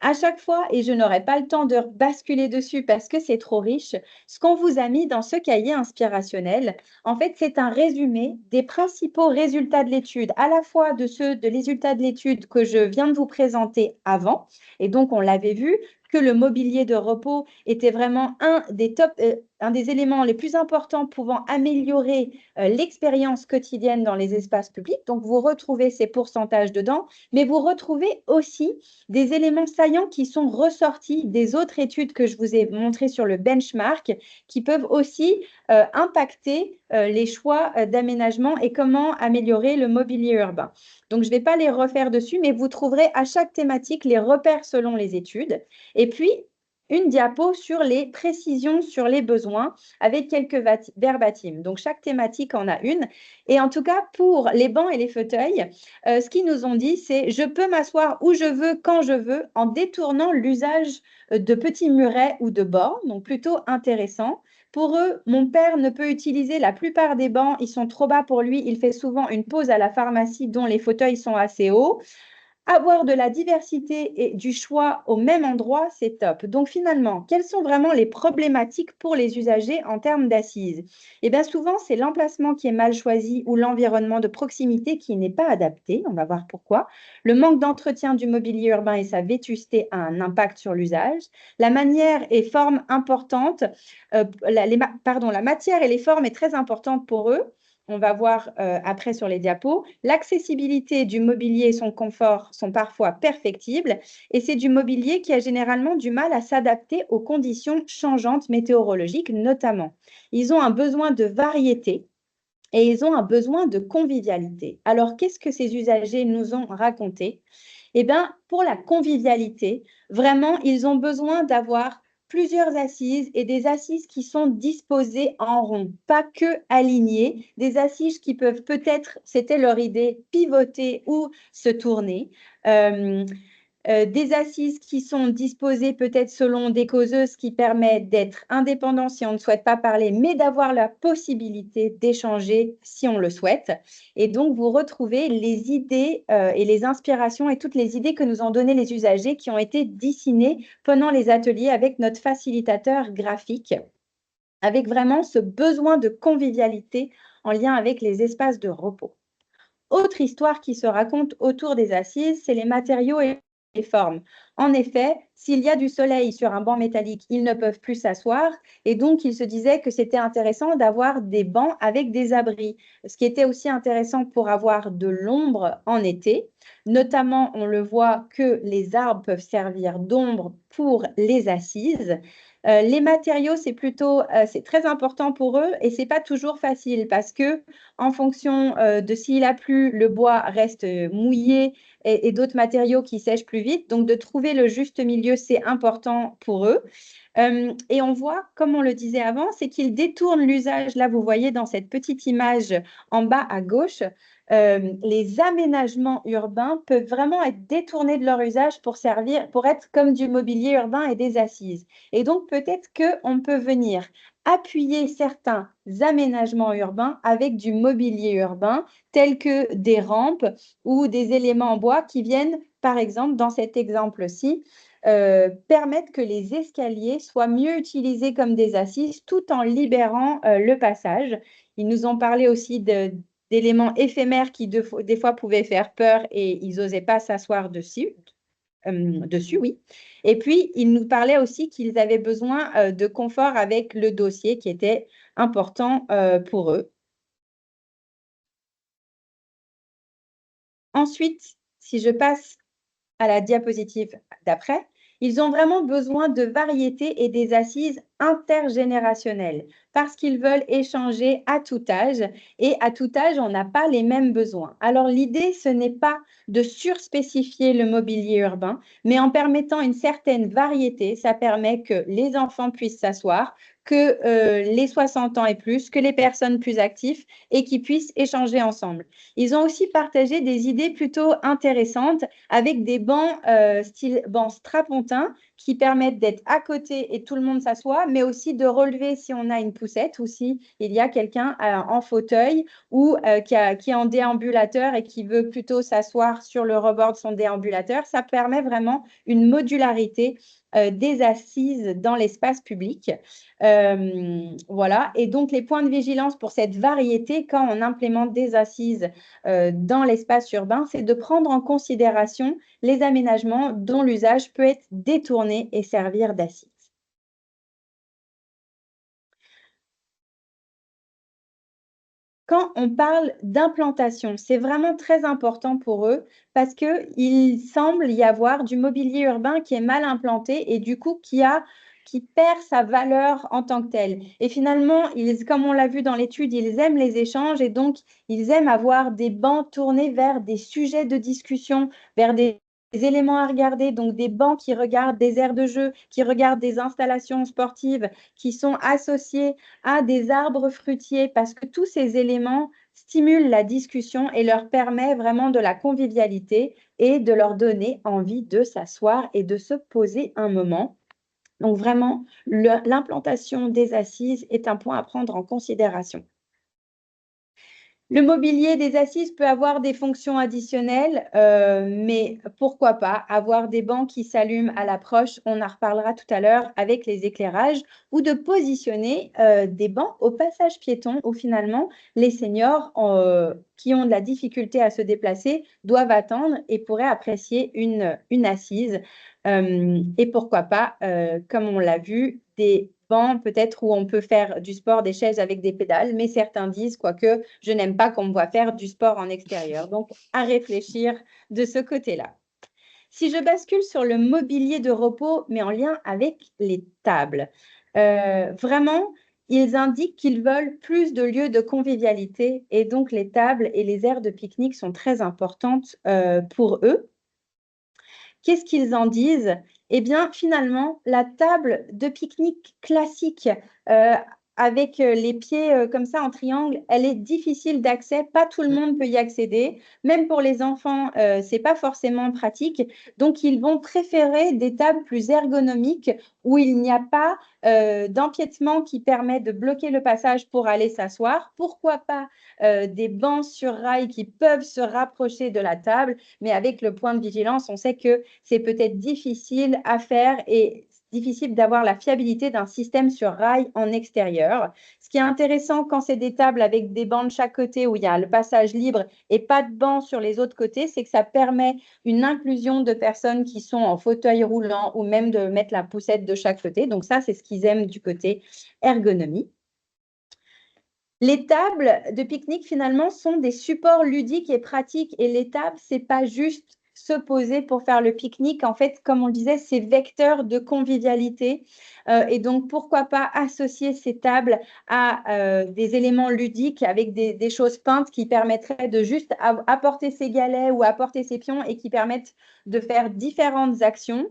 À chaque fois, et je n'aurai pas le temps de basculer dessus parce que c'est trop riche, ce qu'on vous a mis dans ce cahier inspirationnel, en fait, c'est un résumé des principaux résultats de l'étude, à la fois de ceux de résultats de l'étude que je viens de vous présenter avant. Et donc, on l'avait vu, que le mobilier de repos était vraiment un des éléments les plus importants pouvant améliorer l'expérience quotidienne dans les espaces publics. Donc, vous retrouvez ces pourcentages dedans, mais vous retrouvez aussi des éléments saillants qui sont ressortis des autres études que je vous ai montrées sur le benchmark, qui peuvent aussi impacter les choix d'aménagement et comment améliorer le mobilier urbain. Donc, je ne vais pas les refaire dessus, mais vous trouverez à chaque thématique les repères selon les études. Et puis, une diapo sur les précisions sur les besoins avec quelques verbatims. Donc, chaque thématique en a une. Et en tout cas, pour les bancs et les fauteuils, ce qu'ils nous ont dit, c'est « je peux m'asseoir où je veux, quand je veux, en détournant l'usage de petits murets ou de bords ». Donc, plutôt intéressant. Pour eux, mon père ne peut utiliser la plupart des bancs, ils sont trop bas pour lui. Il fait souvent une pause à la pharmacie dont les fauteuils sont assez hauts. Avoir de la diversité et du choix au même endroit, c'est top. Donc finalement, quelles sont vraiment les problématiques pour les usagers en termes d'assises? Eh bien souvent, c'est l'emplacement qui est mal choisi ou l'environnement de proximité qui n'est pas adapté. On va voir pourquoi. Le manque d'entretien du mobilier urbain et sa vétusté a un impact sur l'usage. La manière et forme importante, la matière et les formes est très importante pour eux. On va voir après sur les diapos. L'accessibilité du mobilier et son confort sont parfois perfectibles et c'est du mobilier qui a généralement du mal à s'adapter aux conditions changeantes météorologiques notamment. Ils ont un besoin de variété et ils ont un besoin de convivialité. Alors, qu'est-ce que ces usagers nous ont raconté? Eh bien, pour la convivialité, vraiment, ils ont besoin d'avoir plusieurs assises et des assises qui sont disposées en rond, pas que alignées, des assises qui peuvent peut-être, c'était leur idée, pivoter ou se tourner. Des assises qui sont disposées peut-être selon des causeuses qui permettent d'être indépendants si on ne souhaite pas parler, mais d'avoir la possibilité d'échanger si on le souhaite. Et donc, vous retrouvez les idées et les inspirations et toutes les idées que nous ont données les usagers qui ont été dessinées pendant les ateliers avec notre facilitateur graphique, avec vraiment ce besoin de convivialité en lien avec les espaces de repos. Autre histoire qui se raconte autour des assises, c'est les matériaux et les formes. En effet, s'il y a du soleil sur un banc métallique, ils ne peuvent plus s'asseoir et donc ils se disaient que c'était intéressant d'avoir des bancs avec des abris, ce qui était aussi intéressant pour avoir de l'ombre en été. Notamment, on le voit que les arbres peuvent servir d'ombre pour les assises. Les matériaux, c'est très important pour eux et c'est pas toujours facile parce que en fonction de s'il a plu, le bois reste mouillé et d'autres matériaux qui sèchent plus vite. Donc, de trouver le juste milieu, c'est important pour eux. Et on voit, comme on le disait avant, c'est qu'ils détournent l'usage. Là, vous voyez dans cette petite image en bas à gauche, les aménagements urbains peuvent vraiment être détournés de leur usage pour être comme du mobilier urbain et des assises. Et donc, peut-être qu'on peut venir appuyer certains aménagements urbains avec du mobilier urbain, tels que des rampes ou des éléments en bois qui viennent, par exemple, dans cet exemple-ci, permettre que les escaliers soient mieux utilisés comme des assises tout en libérant le passage. Ils nous ont parlé aussi d'éléments éphémères qui des fois pouvaient faire peur et ils n'osaient pas s'asseoir dessus. Oui. Et puis, ils nous parlaient aussi qu'ils avaient besoin de confort avec le dossier qui était important pour eux. Ensuite, si je passe à la diapositive d'après, ils ont vraiment besoin de variété et des assises intergénérationnelles parce qu'ils veulent échanger à tout âge et à tout âge, on n'a pas les mêmes besoins. Alors l'idée, ce n'est pas de surspécifier le mobilier urbain, mais en permettant une certaine variété, ça permet que les enfants puissent s'asseoir, que les 60 ans et plus, que les personnes plus actives et qui puissent échanger ensemble. Ils ont aussi partagé des idées plutôt intéressantes avec des bancs style banc strapontin qui permettent d'être à côté et tout le monde s'assoit, mais aussi de relever si on a une poussette ou si il y a quelqu'un en fauteuil ou qui est en déambulateur et qui veut plutôt s'asseoir sur le rebord de son déambulateur. Ça permet vraiment une modularité des assises dans l'espace public. Voilà. Et donc, les points de vigilance pour cette variété, quand on implémente des assises dans l'espace urbain, c'est de prendre en considération les aménagements dont l'usage peut être détourné et servir d'assise. Quand on parle d'implantation, c'est vraiment très important pour eux parce qu'il semble y avoir du mobilier urbain qui est mal implanté et du coup qui perd sa valeur en tant que tel. Et finalement, comme on l'a vu dans l'étude, ils aiment les échanges et donc ils aiment avoir des bancs tournés vers des sujets de discussion, vers des éléments à regarder, donc des bancs qui regardent des aires de jeu, qui regardent des installations sportives, qui sont associés à des arbres fruitiers parce que tous ces éléments stimulent la discussion et leur permet vraiment de la convivialité et de leur donner envie de s'asseoir et de se poser un moment. Donc vraiment, l'implantation des assises est un point à prendre en considération. Le mobilier des assises peut avoir des fonctions additionnelles, mais pourquoi pas avoir des bancs qui s'allument à l'approche, on en reparlera tout à l'heure avec les éclairages, ou de positionner des bancs au passage piéton où finalement les seniors qui ont de la difficulté à se déplacer doivent attendre et pourraient apprécier une assise. Et pourquoi pas, comme on l'a vu, des bancs peut-être où on peut faire du sport, des chaises avec des pédales, mais certains disent, quoique je n'aime pas qu'on me voit faire du sport en extérieur. Donc, à réfléchir de ce côté-là. Si je bascule sur le mobilier de repos, mais en lien avec les tables, vraiment, ils indiquent qu'ils veulent plus de lieux de convivialité et donc les tables et les aires de pique-nique sont très importantes pour eux. Qu'est-ce qu'ils en disent? Eh bien, finalement, la table de pique-nique classique avec les pieds comme ça en triangle, elle est difficile d'accès. Pas tout le monde peut y accéder. Même pour les enfants, ce n'est pas forcément pratique. Donc, ils vont préférer des tables plus ergonomiques où il n'y a pas d'empiètement qui permet de bloquer le passage pour aller s'asseoir. Pourquoi pas des bancs sur rail qui peuvent se rapprocher de la table, mais avec le point de vigilance, on sait que c'est peut-être difficile à faire et difficile d'avoir la fiabilité d'un système sur rail en extérieur. Ce qui est intéressant quand c'est des tables avec des bancs de chaque côté où il y a le passage libre et pas de bancs sur les autres côtés, c'est que ça permet une inclusion de personnes qui sont en fauteuil roulant ou même de mettre la poussette de chaque côté. Donc ça, c'est ce qu'ils aiment du côté ergonomie. Les tables de pique-nique, finalement, sont des supports ludiques et pratiques. Et les tables, ce n'est pas juste se poser pour faire le pique-nique. En fait, comme on le disait, c'est vecteur de convivialité. Et donc, pourquoi pas associer ces tables à des éléments ludiques avec des choses peintes qui permettraient de juste apporter ses galets ou apporter ses pions et qui permettent de faire différentes actions.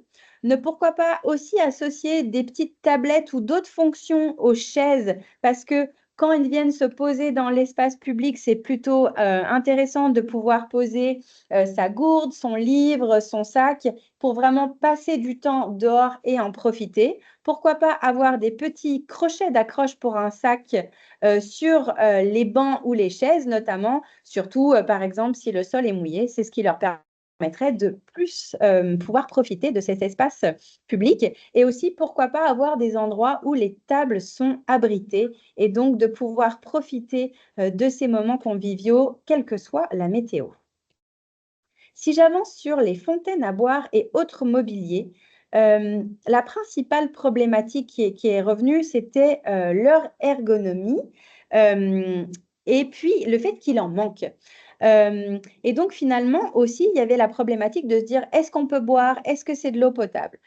Pourquoi pas aussi associer des petites tablettes ou d'autres fonctions aux chaises parce que Quand ils viennent se poser dans l'espace public, c'est plutôt intéressant de pouvoir poser sa gourde, son livre, son sac, pour vraiment passer du temps dehors et en profiter. Pourquoi pas avoir des petits crochets d'accroche pour un sac sur les bancs ou les chaises, notamment, surtout par exemple si le sol est mouillé, c'est ce qui leur permettrait de plus pouvoir profiter de cet espace public. Et aussi, pourquoi pas avoir des endroits où les tables sont abritées et donc de pouvoir profiter de ces moments conviviaux, quelle que soit la météo. Si j'avance sur les fontaines à boire et autres mobiliers, la principale problématique qui est revenue, c'était leur ergonomie et puis le fait qu'il en manque. Et donc finalement aussi, il y avait la problématique de se dire, est-ce qu'on peut boire? Est-ce que c'est de l'eau potable?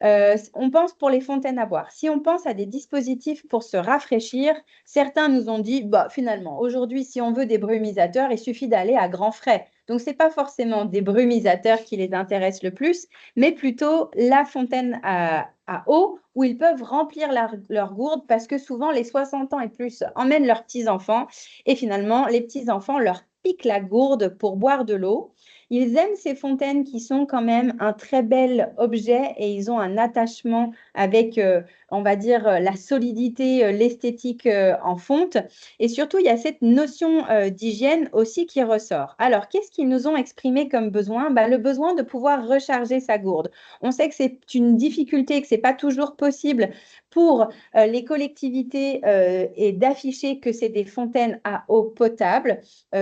On pense pour les fontaines à boire. Si on pense à des dispositifs pour se rafraîchir, certains nous ont dit, bah, finalement, aujourd'hui, si on veut des brumisateurs, il suffit d'aller à grands frais. Donc, ce n'est pas forcément des brumisateurs qui les intéressent le plus, mais plutôt la fontaine à eau où ils peuvent remplir leur gourde parce que souvent, les 60 ans et plus emmènent leurs petits-enfants et finalement, les petits-enfants leur piquent la gourde pour boire de l'eau. Ils aiment ces fontaines qui sont quand même un très bel objet et ils ont un attachement avec, on va dire, la solidité, l'esthétique en fonte. Et surtout, il y a cette notion d'hygiène aussi qui ressort. Alors, qu'est-ce qu'ils nous ont exprimé comme besoin? Le besoin de pouvoir recharger sa gourde. On sait que c'est une difficulté, que ce n'est pas toujours possible pour les collectivités et d'afficher que c'est des fontaines à eau potable.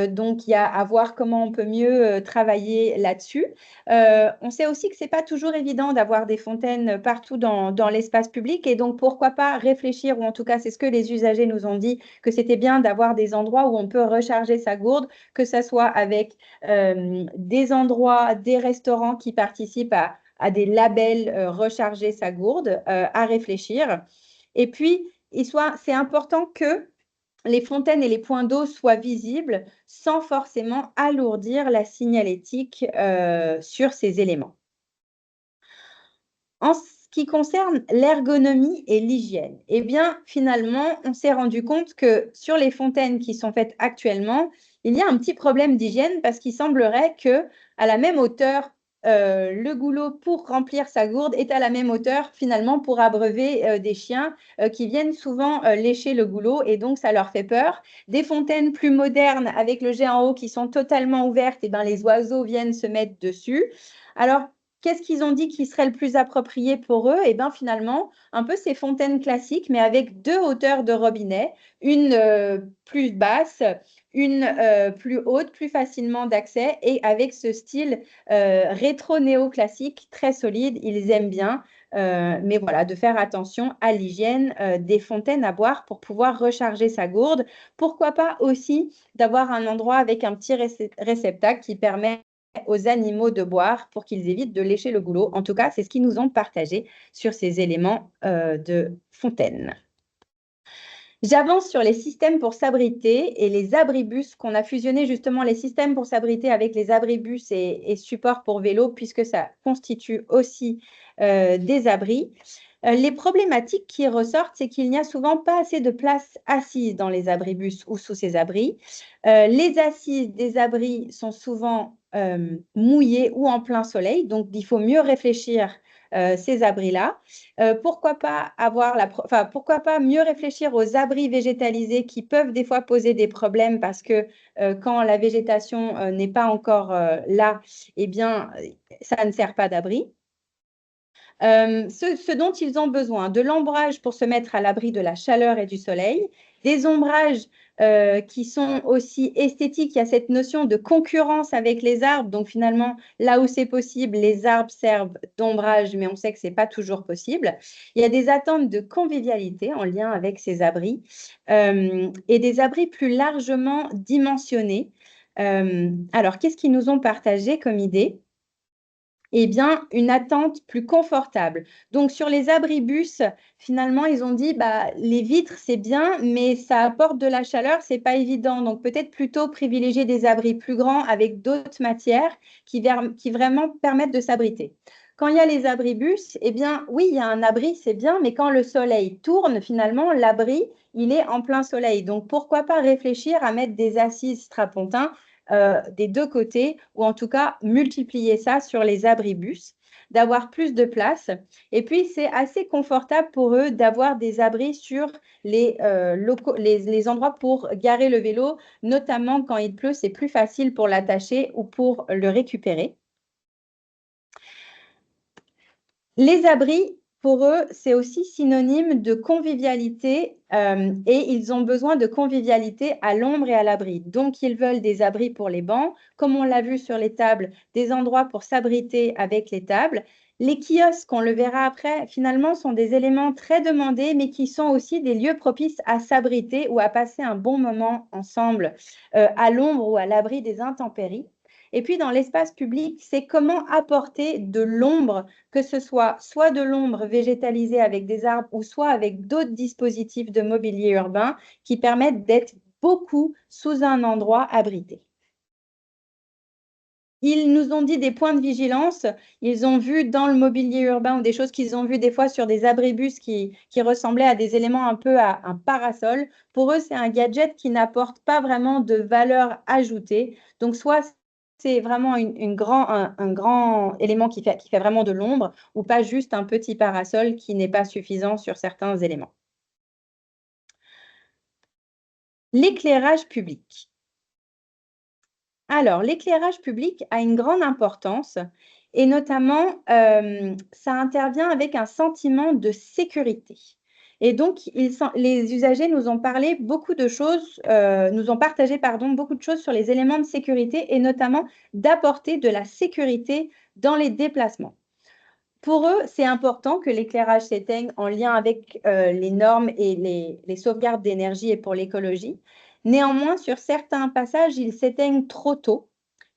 Donc, il y a à voir comment on peut mieux travailler là-dessus. On sait aussi que ce n'est pas toujours évident d'avoir des fontaines partout dans l'espace public et donc pourquoi pas réfléchir, ou en tout cas c'est ce que les usagers nous ont dit, que c'était bien d'avoir des endroits où on peut recharger sa gourde, que ce soit avec des endroits, des restaurants qui participent à des labels recharger sa gourde, à réfléchir. Et puis, c'est important que les fontaines et les points d'eau soient visibles sans forcément alourdir la signalétique sur ces éléments. En ce qui concerne l'ergonomie et l'hygiène, eh bien, finalement, on s'est rendu compte que sur les fontaines qui sont faites actuellement, il y a un petit problème d'hygiène parce qu'il semblerait qu'à la même hauteur, le goulot pour remplir sa gourde est à la même hauteur finalement pour abreuver des chiens qui viennent souvent lécher le goulot et donc ça leur fait peur. Des fontaines plus modernes avec le jet en haut qui sont totalement ouvertes, et ben, les oiseaux viennent se mettre dessus. Alors, qu'est-ce qu'ils ont dit qui serait le plus approprié pour eux? Et bien finalement, un peu ces fontaines classiques, mais avec deux hauteurs de robinet, une plus basse, une plus haute, plus facilement d'accès, et avec ce style rétro-néo-classique très solide, ils aiment bien. Mais voilà, de faire attention à l'hygiène des fontaines à boire pour pouvoir recharger sa gourde. Pourquoi pas aussi d'avoir un endroit avec un petit réceptacle qui permet aux animaux de boire pour qu'ils évitent de lécher le goulot. En tout cas, c'est ce qu'ils nous ont partagé sur ces éléments de fontaine. J'avance sur les systèmes pour s'abriter et les abribus, qu'on a fusionné justement les systèmes pour s'abriter avec les abribus et supports pour vélo, puisque ça constitue aussi des abris. Les problématiques qui ressortent, c'est qu'il n'y a souvent pas assez de place assise dans les abribus ou sous ces abris. Les assises des abris sont souvent mouillées ou en plein soleil, donc il faut mieux réfléchir ces abris-là. Pourquoi pas mieux réfléchir aux abris végétalisés qui peuvent des fois poser des problèmes parce que quand la végétation n'est pas encore là, eh bien, ça ne sert pas d'abri. Ce dont ils ont besoin, de l'ombrage pour se mettre à l'abri de la chaleur et du soleil, des ombrages qui sont aussi esthétiques. Il y a cette notion de concurrence avec les arbres. Donc finalement, là où c'est possible, les arbres servent d'ombrage, mais on sait que ce n'est pas toujours possible. Il y a des attentes de convivialité en lien avec ces abris et des abris plus largement dimensionnés. Alors, qu'est-ce qu'ils nous ont partagé comme idée? Eh bien, une attente plus confortable. Donc, sur les abribus, finalement, ils ont dit, les vitres, c'est bien, mais ça apporte de la chaleur, c'est pas évident. Donc, peut-être plutôt privilégier des abris plus grands avec d'autres matières qui vraiment permettent de s'abriter. Quand il y a les abribus, eh bien, oui, il y a un abri, c'est bien, mais quand le soleil tourne, finalement, l'abri, il est en plein soleil. Donc, pourquoi pas réfléchir à mettre des assises strapontins des deux côtés, ou en tout cas, multiplier ça sur les abribus, d'avoir plus de place. Et puis, c'est assez confortable pour eux d'avoir des abris sur les endroits pour garer le vélo, notamment quand il pleut, c'est plus facile pour l'attacher ou pour le récupérer. Les abris, pour eux, c'est aussi synonyme de convivialité et ils ont besoin de convivialité à l'ombre et à l'abri. Donc, ils veulent des abris pour les bancs, comme on l'a vu sur les tables, des endroits pour s'abriter avec les tables. Les kiosques, on le verra après, finalement, sont des éléments très demandés, mais qui sont aussi des lieux propices à s'abriter ou à passer un bon moment ensemble à l'ombre ou à l'abri des intempéries. Et puis, dans l'espace public, c'est comment apporter de l'ombre, que ce soit de l'ombre végétalisée avec des arbres ou soit avec d'autres dispositifs de mobilier urbain qui permettent d'être beaucoup sous un endroit abrité. Ils nous ont dit des points de vigilance. Ils ont vu dans le mobilier urbain ou des choses qu'ils ont vues des fois sur des abribus qui ressemblaient à des éléments un peu à un parasol. Pour eux, c'est un gadget qui n'apporte pas vraiment de valeur ajoutée. Donc, soit c'est vraiment un grand élément qui fait vraiment de l'ombre ou pas juste un petit parasol qui n'est pas suffisant sur certains éléments. L'éclairage public. Alors, l'éclairage public a une grande importance et notamment, ça intervient avec un sentiment de sécurité. Et donc, les usagers nous ont parlé beaucoup de choses, nous ont partagé, pardon, beaucoup de choses sur les éléments de sécurité et notamment d'apporter de la sécurité dans les déplacements. Pour eux, c'est important que l'éclairage s'éteigne en lien avec les normes et les sauvegardes d'énergie et pour l'écologie. Néanmoins, sur certains passages, ils s'éteignent trop tôt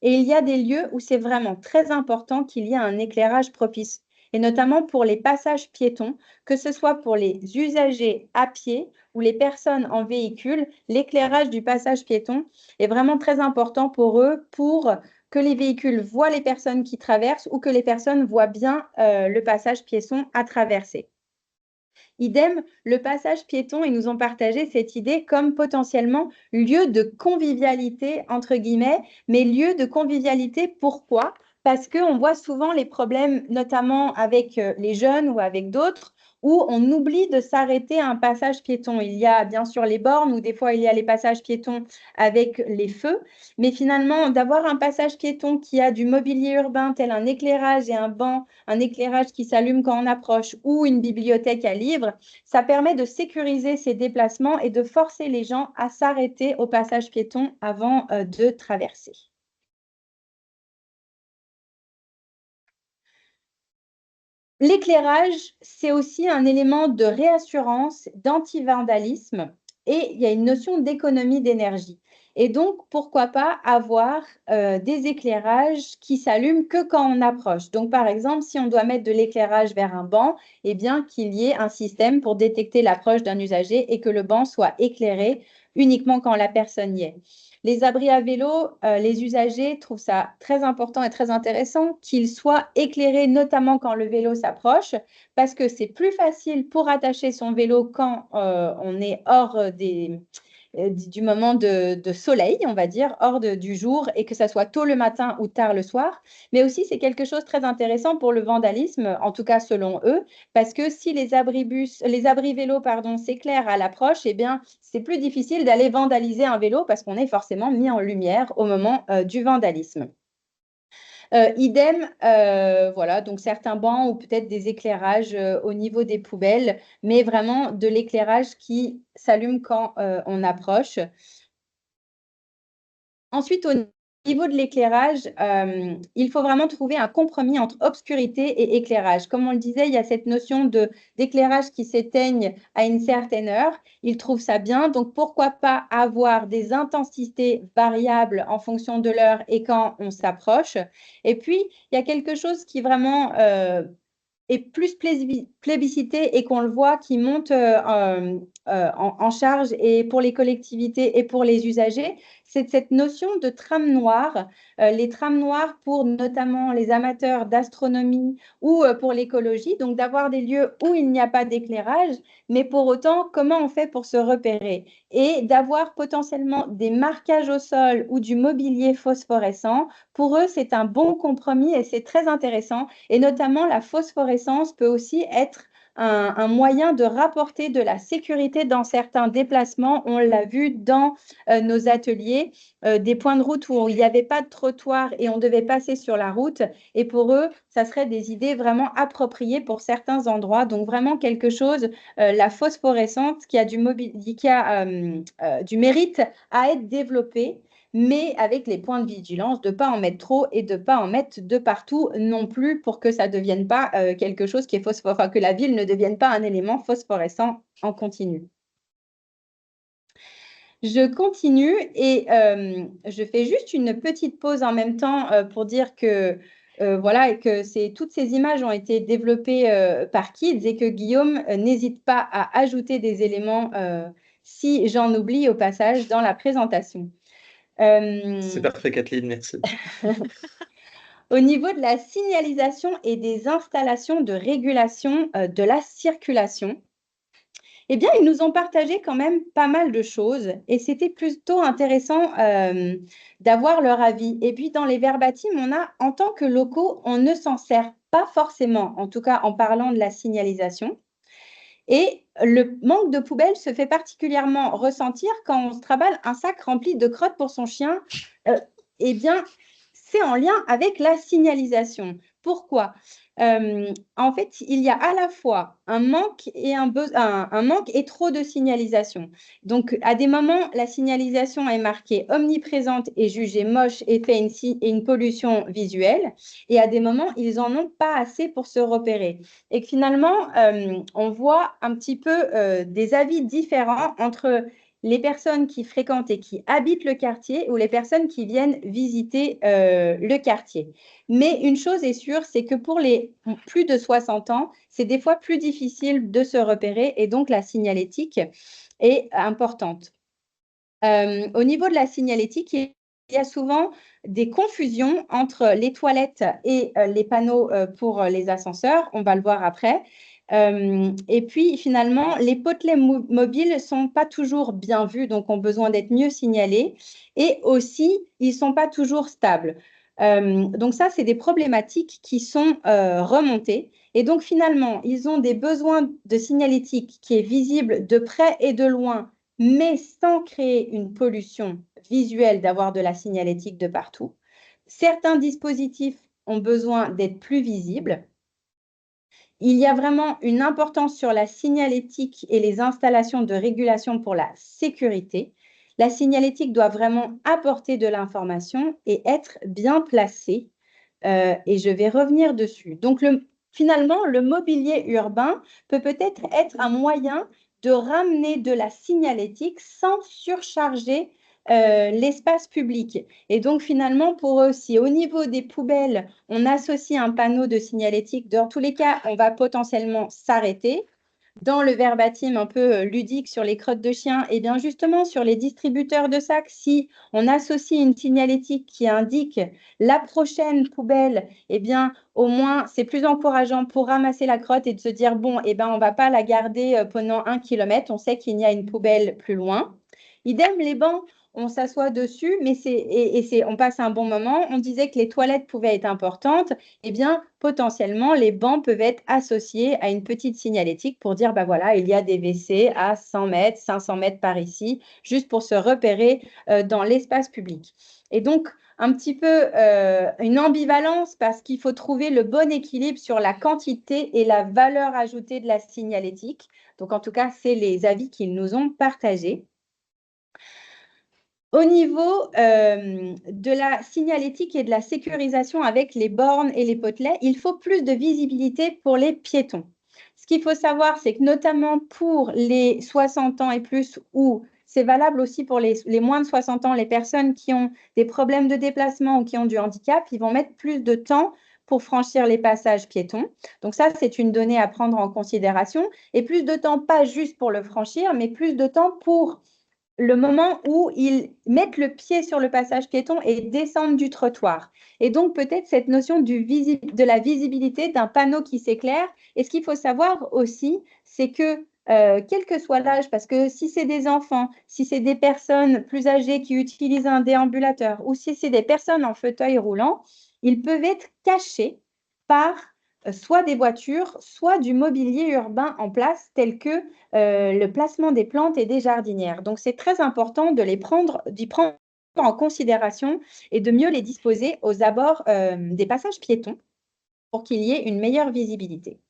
et il y a des lieux où c'est vraiment très important qu'il y ait un éclairage propice, et notamment pour les passages piétons, que ce soit pour les usagers à pied ou les personnes en véhicule, l'éclairage du passage piéton est vraiment très important pour eux pour que les véhicules voient les personnes qui traversent ou que les personnes voient bien le passage piéton à traverser. Idem, le passage piéton, ils nous ont partagé cette idée comme potentiellement lieu de convivialité, entre guillemets, mais lieu de convivialité, pourquoi? Parce qu'on voit souvent les problèmes, notamment avec les jeunes ou avec d'autres, où on oublie de s'arrêter à un passage piéton. Il y a bien sûr les bornes, ou des fois il y a les passages piétons avec les feux, mais finalement, d'avoir un passage piéton qui a du mobilier urbain, tel un éclairage et un banc, un éclairage qui s'allume quand on approche, ou une bibliothèque à livres, ça permet de sécuriser ces déplacements et de forcer les gens à s'arrêter au passage piéton avant de traverser. L'éclairage, c'est aussi un élément de réassurance, d'anti-vandalisme et il y a une notion d'économie d'énergie. Et donc, pourquoi pas avoir des éclairages qui s'allument que quand on approche. Donc, par exemple, si on doit mettre de l'éclairage vers un banc, eh bien, qu'il y ait un système pour détecter l'approche d'un usager et que le banc soit éclairé uniquement quand la personne y est. Les abris à vélo, les usagers trouvent ça très important et très intéressant qu'ils soient éclairés, notamment quand le vélo s'approche, parce que c'est plus facile pour attacher son vélo quand on est hors du moment de soleil, on va dire, hors du jour, et que ça soit tôt le matin ou tard le soir. Mais aussi, c'est quelque chose de très intéressant pour le vandalisme, en tout cas selon eux, parce que si les abris vélos, pardon, s'éclairent à l'approche, eh bien, c'est plus difficile d'aller vandaliser un vélo parce qu'on est forcément mis en lumière au moment du vandalisme. Idem, voilà, donc certains bancs ou peut-être des éclairages au niveau des poubelles, mais vraiment de l'éclairage qui s'allume quand on approche. Ensuite, au niveau de l'éclairage, il faut vraiment trouver un compromis entre obscurité et éclairage. Comme on le disait, il y a cette notion d'éclairage qui s'éteigne à une certaine heure. Ils trouvent ça bien. Donc, pourquoi pas avoir des intensités variables en fonction de l'heure et quand on s'approche. Et puis, il y a quelque chose qui vraiment est plus plébiscité et qu'on le voit qui monte en charge et pour les collectivités et pour les usagers, c'est cette notion de trame noire. Les trames noires pour notamment les amateurs d'astronomie ou pour l'écologie, donc d'avoir des lieux où il n'y a pas d'éclairage, mais pour autant, comment on fait pour se repérer? Et d'avoir potentiellement des marquages au sol ou du mobilier phosphorescent, pour eux, c'est un bon compromis et c'est très intéressant. Et notamment, la phosphorescence peut aussi être un moyen de rapporter de la sécurité dans certains déplacements. On l'a vu dans nos ateliers, des points de route où il n'y avait pas de trottoir et on devait passer sur la route. Et pour eux, ça serait des idées vraiment appropriées pour certains endroits. Donc vraiment quelque chose, la phosphorescence qui a du mérite à être développée, mais avec les points de vigilance de ne pas en mettre trop et de ne pas en mettre de partout non plus pour que ça ne devienne pas quelque chose qui est enfin, que la ville ne devienne pas un élément phosphorescent en continu. Je continue et je fais juste une petite pause en même temps pour dire que voilà, que toutes ces images ont été développées par Kids et que Guillaume n'hésite pas à ajouter des éléments si j'en oublie au passage dans la présentation. C'est parfait, Kathleen, merci. Au niveau de la signalisation et des installations de régulation de la circulation, eh bien, ils nous ont partagé quand même pas mal de choses et c'était plutôt intéressant d'avoir leur avis. Et puis, dans les verbatims, en tant que locaux, on ne s'en sert pas forcément, en tout cas en parlant de la signalisation. Et le manque de poubelles se fait particulièrement ressentir quand on se traballe un sac rempli de crottes pour son chien. Eh bien, c'est en lien avec la signalisation. Pourquoi? En fait, il y a à la fois un manque et un manque et trop de signalisation. Donc, à des moments, la signalisation est marquée omniprésente et jugée moche et fait une pollution visuelle. Et à des moments, ils n'en ont pas assez pour se repérer. Et que finalement, on voit un petit peu des avis différents entre les personnes qui fréquentent et qui habitent le quartier ou les personnes qui viennent visiter le quartier. Mais une chose est sûre, c'est que pour les plus de 60 ans, c'est des fois plus difficile de se repérer et donc la signalétique est importante. Au niveau de la signalétique, il y a souvent des confusions entre les toilettes et les panneaux pour les ascenseurs. On va le voir après. Et puis, finalement, les potelets mobiles ne sont pas toujours bien vus, donc ont besoin d'être mieux signalés. Et aussi, ils ne sont pas toujours stables. Donc ça, c'est des problématiques qui sont remontées. Et donc, finalement, ils ont des besoins de signalétique qui est visible de près et de loin, mais sans créer une pollution visuelle d'avoir de la signalétique de partout. Certains dispositifs ont besoin d'être plus visibles. Il y a vraiment une importance sur la signalétique et les installations de régulation pour la sécurité. La signalétique doit vraiment apporter de l'information et être bien placée. Et je vais revenir dessus. Donc, finalement, le mobilier urbain peut peut-être être un moyen de ramener de la signalétique sans surcharger l'espace public. Et donc, finalement, pour eux, si au niveau des poubelles, on associe un panneau de signalétique, dans tous les cas, on va potentiellement s'arrêter. Dans le verbatim un peu ludique sur les crottes de chien, et bien justement sur les distributeurs de sacs, si on associe une signalétique qui indique la prochaine poubelle, eh bien au moins c'est plus encourageant pour ramasser la crotte et de se dire bon, eh ben on ne va pas la garder pendant 1 kilomètre, on sait qu'il y a une poubelle plus loin. Idem, les bancs, on s'assoit dessus, mais on passe un bon moment. On disait que les toilettes pouvaient être importantes. Eh bien, potentiellement, les bancs peuvent être associés à une petite signalétique pour dire, bah voilà, il y a des WC à 100 mètres, 500 mètres par ici, juste pour se repérer dans l'espace public. Et donc, un petit peu une ambivalence parce qu'il faut trouver le bon équilibre sur la quantité et la valeur ajoutée de la signalétique. Donc, en tout cas, c'est les avis qu'ils nous ont partagés. Au niveau de la signalétique et de la sécurisation avec les bornes et les potelets, il faut plus de visibilité pour les piétons. Ce qu'il faut savoir, c'est que notamment pour les 60 ans et plus, ou c'est valable aussi pour les moins de 60 ans, les personnes qui ont des problèmes de déplacement ou qui ont du handicap, ils vont mettre plus de temps pour franchir les passages piétons. Donc ça, c'est une donnée à prendre en considération. Et plus de temps, pas juste pour le franchir, mais plus de temps pour le moment où ils mettent le pied sur le passage piéton et descendent du trottoir. Et donc, peut-être cette notion de la visibilité d'un panneau qui s'éclaire. Et ce qu'il faut savoir aussi, c'est que quel que soit l'âge, parce que si c'est des enfants, si c'est des personnes plus âgées qui utilisent un déambulateur ou si c'est des personnes en fauteuil roulant, ils peuvent être cachés par soit des voitures, soit du mobilier urbain en place, tel que le placement des plantes et des jardinières. Donc, c'est très important d'y prendre en considération et de mieux les disposer aux abords des passages piétons pour qu'il y ait une meilleure visibilité.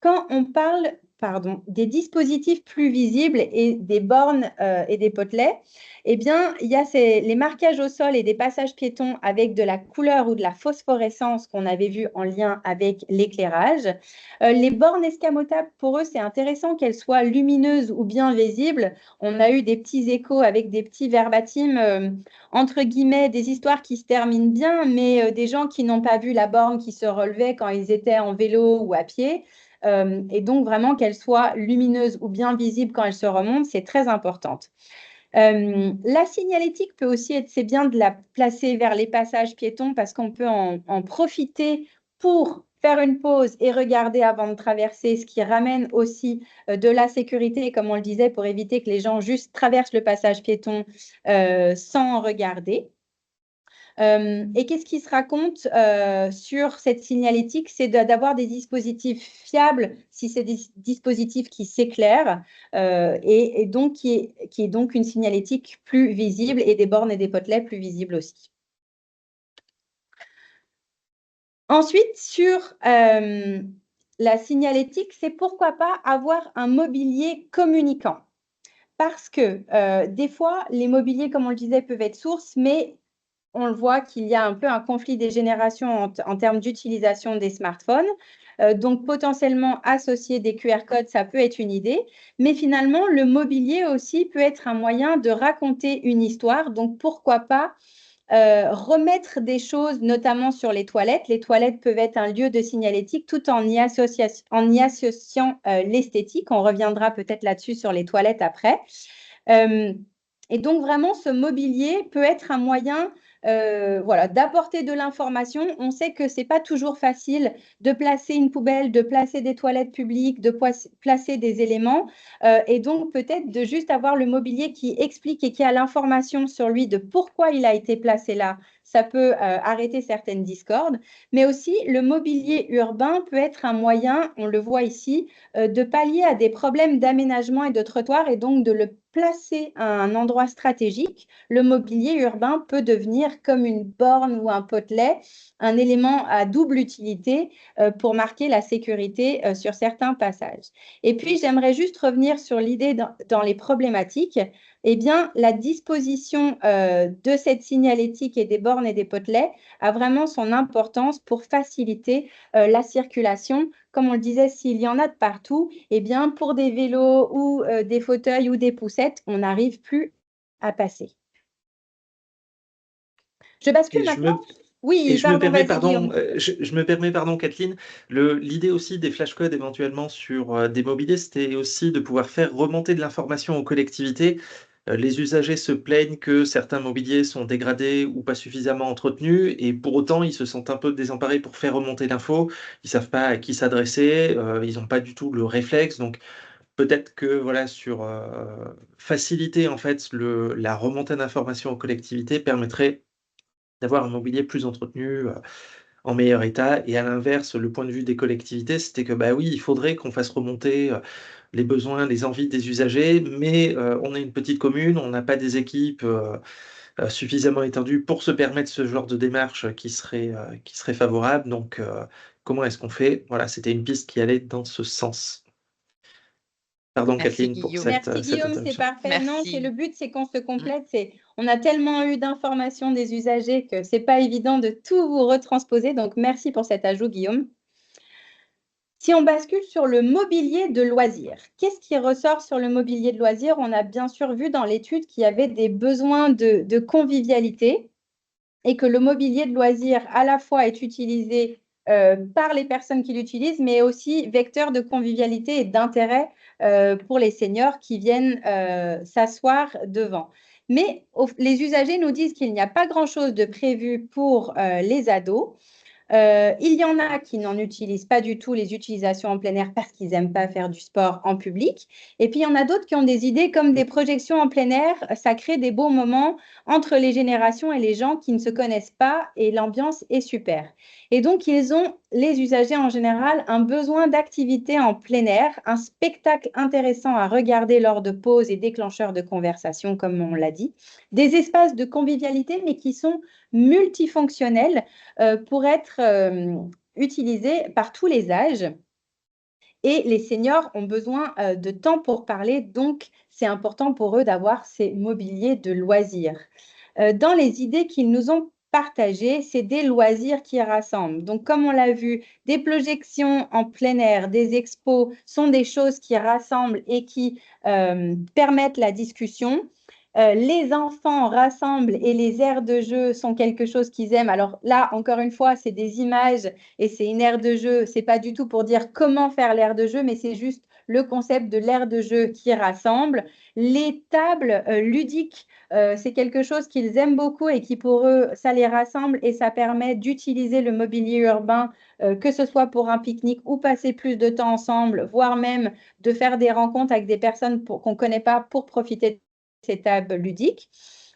Quand on parle des dispositifs plus visibles et des bornes et des potelets, eh bien, il y a les marquages au sol et des passages piétons avec de la couleur ou de la phosphorescence qu'on avait vu en lien avec l'éclairage. Les bornes escamotables, pour eux, c'est intéressant qu'elles soient lumineuses ou bien visibles. On a eu des petits échos avec des petits verbatims, entre guillemets, des histoires qui se terminent bien, mais des gens qui n'ont pas vu la borne qui se relevait quand ils étaient en vélo ou à pied. Et donc, vraiment, qu'elle soit lumineuse ou bien visible quand elle se remonte, c'est très importante. La signalétique peut aussi être, c'est bien de la placer vers les passages piétons parce qu'on peut en profiter pour faire une pause et regarder avant de traverser, ce qui ramène aussi de la sécurité, comme on le disait, pour éviter que les gens juste traversent le passage piéton sans regarder. Et qu'est-ce qui se raconte sur cette signalétique? C'est d'avoir des dispositifs fiables, si c'est des dispositifs qui s'éclairent, et donc qui est donc une signalétique plus visible et des bornes et des potelets plus visibles aussi. Ensuite, sur la signalétique, c'est pourquoi pas avoir un mobilier communicant. Parce que des fois, les mobiliers, comme on le disait, peuvent être sources, mais on le voit qu'il y a un peu un conflit des générations en termes d'utilisation des smartphones. Donc, potentiellement, associer des QR codes, ça peut être une idée. Mais finalement, le mobilier aussi peut être un moyen de raconter une histoire. Donc, pourquoi pas remettre des choses, notamment sur les toilettes. Les toilettes peuvent être un lieu de signalétique tout en y associant l'esthétique. On reviendra peut-être là-dessus sur les toilettes après. Et donc, vraiment, ce mobilier peut être un moyen d'apporter de l'information. On sait que ce n'est pas toujours facile de placer une poubelle, de placer des toilettes publiques, de placer des éléments. Et donc, peut-être de juste avoir le mobilier qui explique et qui a l'information sur lui de pourquoi il a été placé là. Ça peut arrêter certaines discordes. Mais aussi, le mobilier urbain peut être un moyen, on le voit ici, de pallier à des problèmes d'aménagement et de trottoir et donc de le placer à un endroit stratégique. Le mobilier urbain peut devenir comme une borne ou un potelet, un élément à double utilité pour marquer la sécurité sur certains passages. Et puis, j'aimerais juste revenir sur l'idée dans les problématiques. Eh bien, la disposition de cette signalétique et des bornes et des potelets a vraiment son importance pour faciliter la circulation. Comme on le disait, s'il y en a de partout, eh bien, pour des vélos ou des fauteuils ou des poussettes, on n'arrive plus à passer. Je bascule maintenant. Oui, je me pardon, permets, vas-y, Guillaume. je me permets, pardon, Kathleen, l'idée aussi des flashcodes éventuellement sur des mobiliers, c'était aussi de pouvoir faire remonter de l'information aux collectivités. Les usagers se plaignent que certains mobiliers sont dégradés ou pas suffisamment entretenus, et pour autant, ils se sentent un peu désemparés pour faire remonter l'info. Ils savent pas à qui s'adresser, ils n'ont pas du tout le réflexe. Donc, peut-être que voilà, sur faciliter en fait la remontée d'informations aux collectivités permettrait d'avoir un mobilier plus entretenu, en meilleur état. Et à l'inverse, le point de vue des collectivités, c'était que, bah oui, il faudrait qu'on fasse remonter les besoins, les envies des usagers, mais on est une petite commune, on n'a pas des équipes suffisamment étendues pour se permettre ce genre de démarche qui serait favorable. Donc, comment est-ce qu'on fait? Voilà, c'était une piste qui allait dans ce sens. Pardon, Merci Kathleen, pour Guillaume. Merci cette Guillaume, c'est interruption. parfait. Non, c'est le Merci. but, c'est qu'on se complète. On a tellement eu d'informations des usagers que c'est pas évident de tout vous retransposer. Donc, merci pour cet ajout, Guillaume. Si on bascule sur le mobilier de loisirs, qu'est-ce qui ressort sur le mobilier de loisirs? On a bien sûr vu dans l'étude qu'il y avait des besoins de convivialité et que le mobilier de loisirs à la fois est utilisé par les personnes qui l'utilisent, mais aussi vecteur de convivialité et d'intérêt pour les seniors qui viennent s'asseoir devant. Mais les usagers nous disent qu'il n'y a pas grand-chose de prévu pour les ados. Il y en a qui n'en utilisent pas du tout les utilisations en plein air parce qu'ils n'aiment pas faire du sport en public. Et puis, il y en a d'autres qui ont des idées comme des projections en plein air. Ça crée des beaux moments entre les générations et les gens qui ne se connaissent pas et l'ambiance est super. Et donc, ils ont, les usagers en général, un besoin d'activité en plein air, un spectacle intéressant à regarder lors de pauses et déclencheurs de conversation, comme on l'a dit, des espaces de convivialité, mais qui sont multifonctionnels pour être utilisés par tous les âges. Et les seniors ont besoin de temps pour parler, donc c'est important pour eux d'avoir ces mobiliers de loisirs. Dans les idées qu'ils nous ont partagées, c'est des loisirs qui rassemblent. Donc, comme on l'a vu, des projections en plein air, des expos sont des choses qui rassemblent et qui permettent la discussion. Les enfants rassemblent et les aires de jeu sont quelque chose qu'ils aiment. Alors là, encore une fois, c'est des images et c'est une aire de jeu. C'est pas du tout pour dire comment faire l'aire de jeu, mais c'est juste le concept de l'aire de jeu qui rassemble. Les tables ludiques, c'est quelque chose qu'ils aiment beaucoup et qui pour eux, ça les rassemble et ça permet d'utiliser le mobilier urbain, que ce soit pour un pique-nique ou passer plus de temps ensemble, voire même de faire des rencontres avec des personnes qu'on ne connaît pas pour profiter de ces tables ludiques.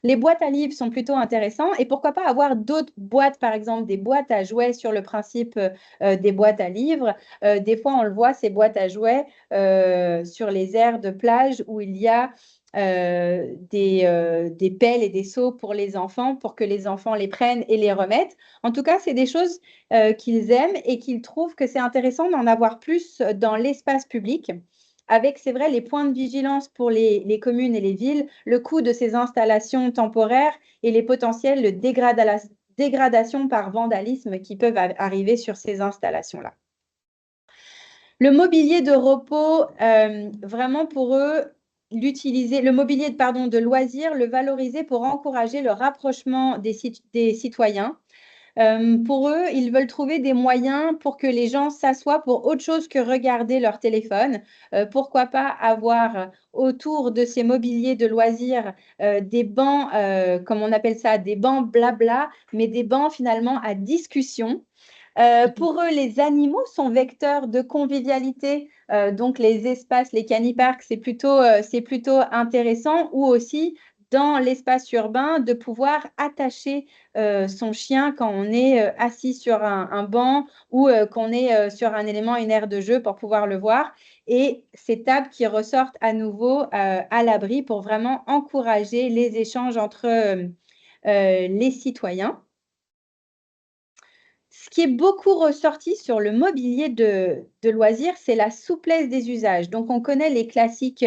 Les boîtes à livres sont plutôt intéressants et pourquoi pas avoir d'autres boîtes, par exemple des boîtes à jouets sur le principe des boîtes à livres. Des fois, on le voit, ces boîtes à jouets sur les aires de plage où il y a des pelles et des seaux pour les enfants, pour que les enfants les prennent et les remettent. En tout cas, c'est des choses qu'ils aiment et qu'ils trouvent que c'est intéressant d'en avoir plus dans l'espace public. Avec, c'est vrai, les points de vigilance pour les communes et les villes, le coût de ces installations temporaires et les potentielles dégradations par vandalisme qui peuvent arriver sur ces installations-là. Le mobilier de repos, vraiment pour eux, l'utiliser, le mobilier de loisirs, le valoriser pour encourager le rapprochement des citoyens. Pour eux, ils veulent trouver des moyens pour que les gens s'assoient pour autre chose que regarder leur téléphone. Pourquoi pas avoir autour de ces mobiliers de loisirs des bancs, comme on appelle ça, des bancs blabla, mais des bancs finalement à discussion. Pour eux, les animaux sont vecteurs de convivialité. Donc, les espaces, les caniparks, c'est plutôt intéressant. Ou aussi, dans l'espace urbain, de pouvoir attacher son chien quand on est assis sur un banc ou qu'on est sur un élément, une aire de jeu pour pouvoir le voir. Et ces tables qui ressortent à nouveau à l'abri pour vraiment encourager les échanges entre les citoyens. Ce qui est beaucoup ressorti sur le mobilier de loisirs, c'est la souplesse des usages. Donc, on connaît les classiques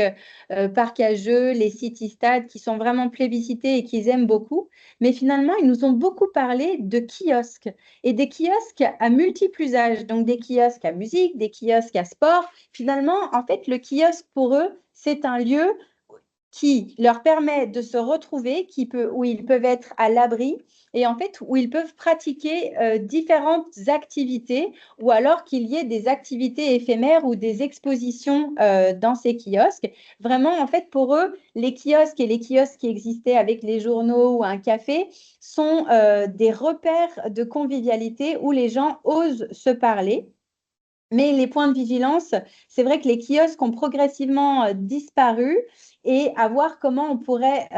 parcs à jeux, les city-stades qui sont vraiment plébiscités et qu'ils aiment beaucoup. Mais finalement, ils nous ont beaucoup parlé de kiosques et des kiosques à multiples usages. Donc, des kiosques à musique, des kiosques à sport. Finalement, en fait, le kiosque pour eux, c'est un lieu qui leur permet de se retrouver, où ils peuvent être à l'abri et en fait où ils peuvent pratiquer différentes activités ou alors qu'il y ait des activités éphémères ou des expositions dans ces kiosques. Vraiment, en fait, pour eux, les kiosques et les kiosques qui existaient avec les journaux ou un café sont des repères de convivialité où les gens osent se parler. Mais les points de vigilance, c'est vrai que les kiosques ont progressivement disparu et à voir comment on pourrait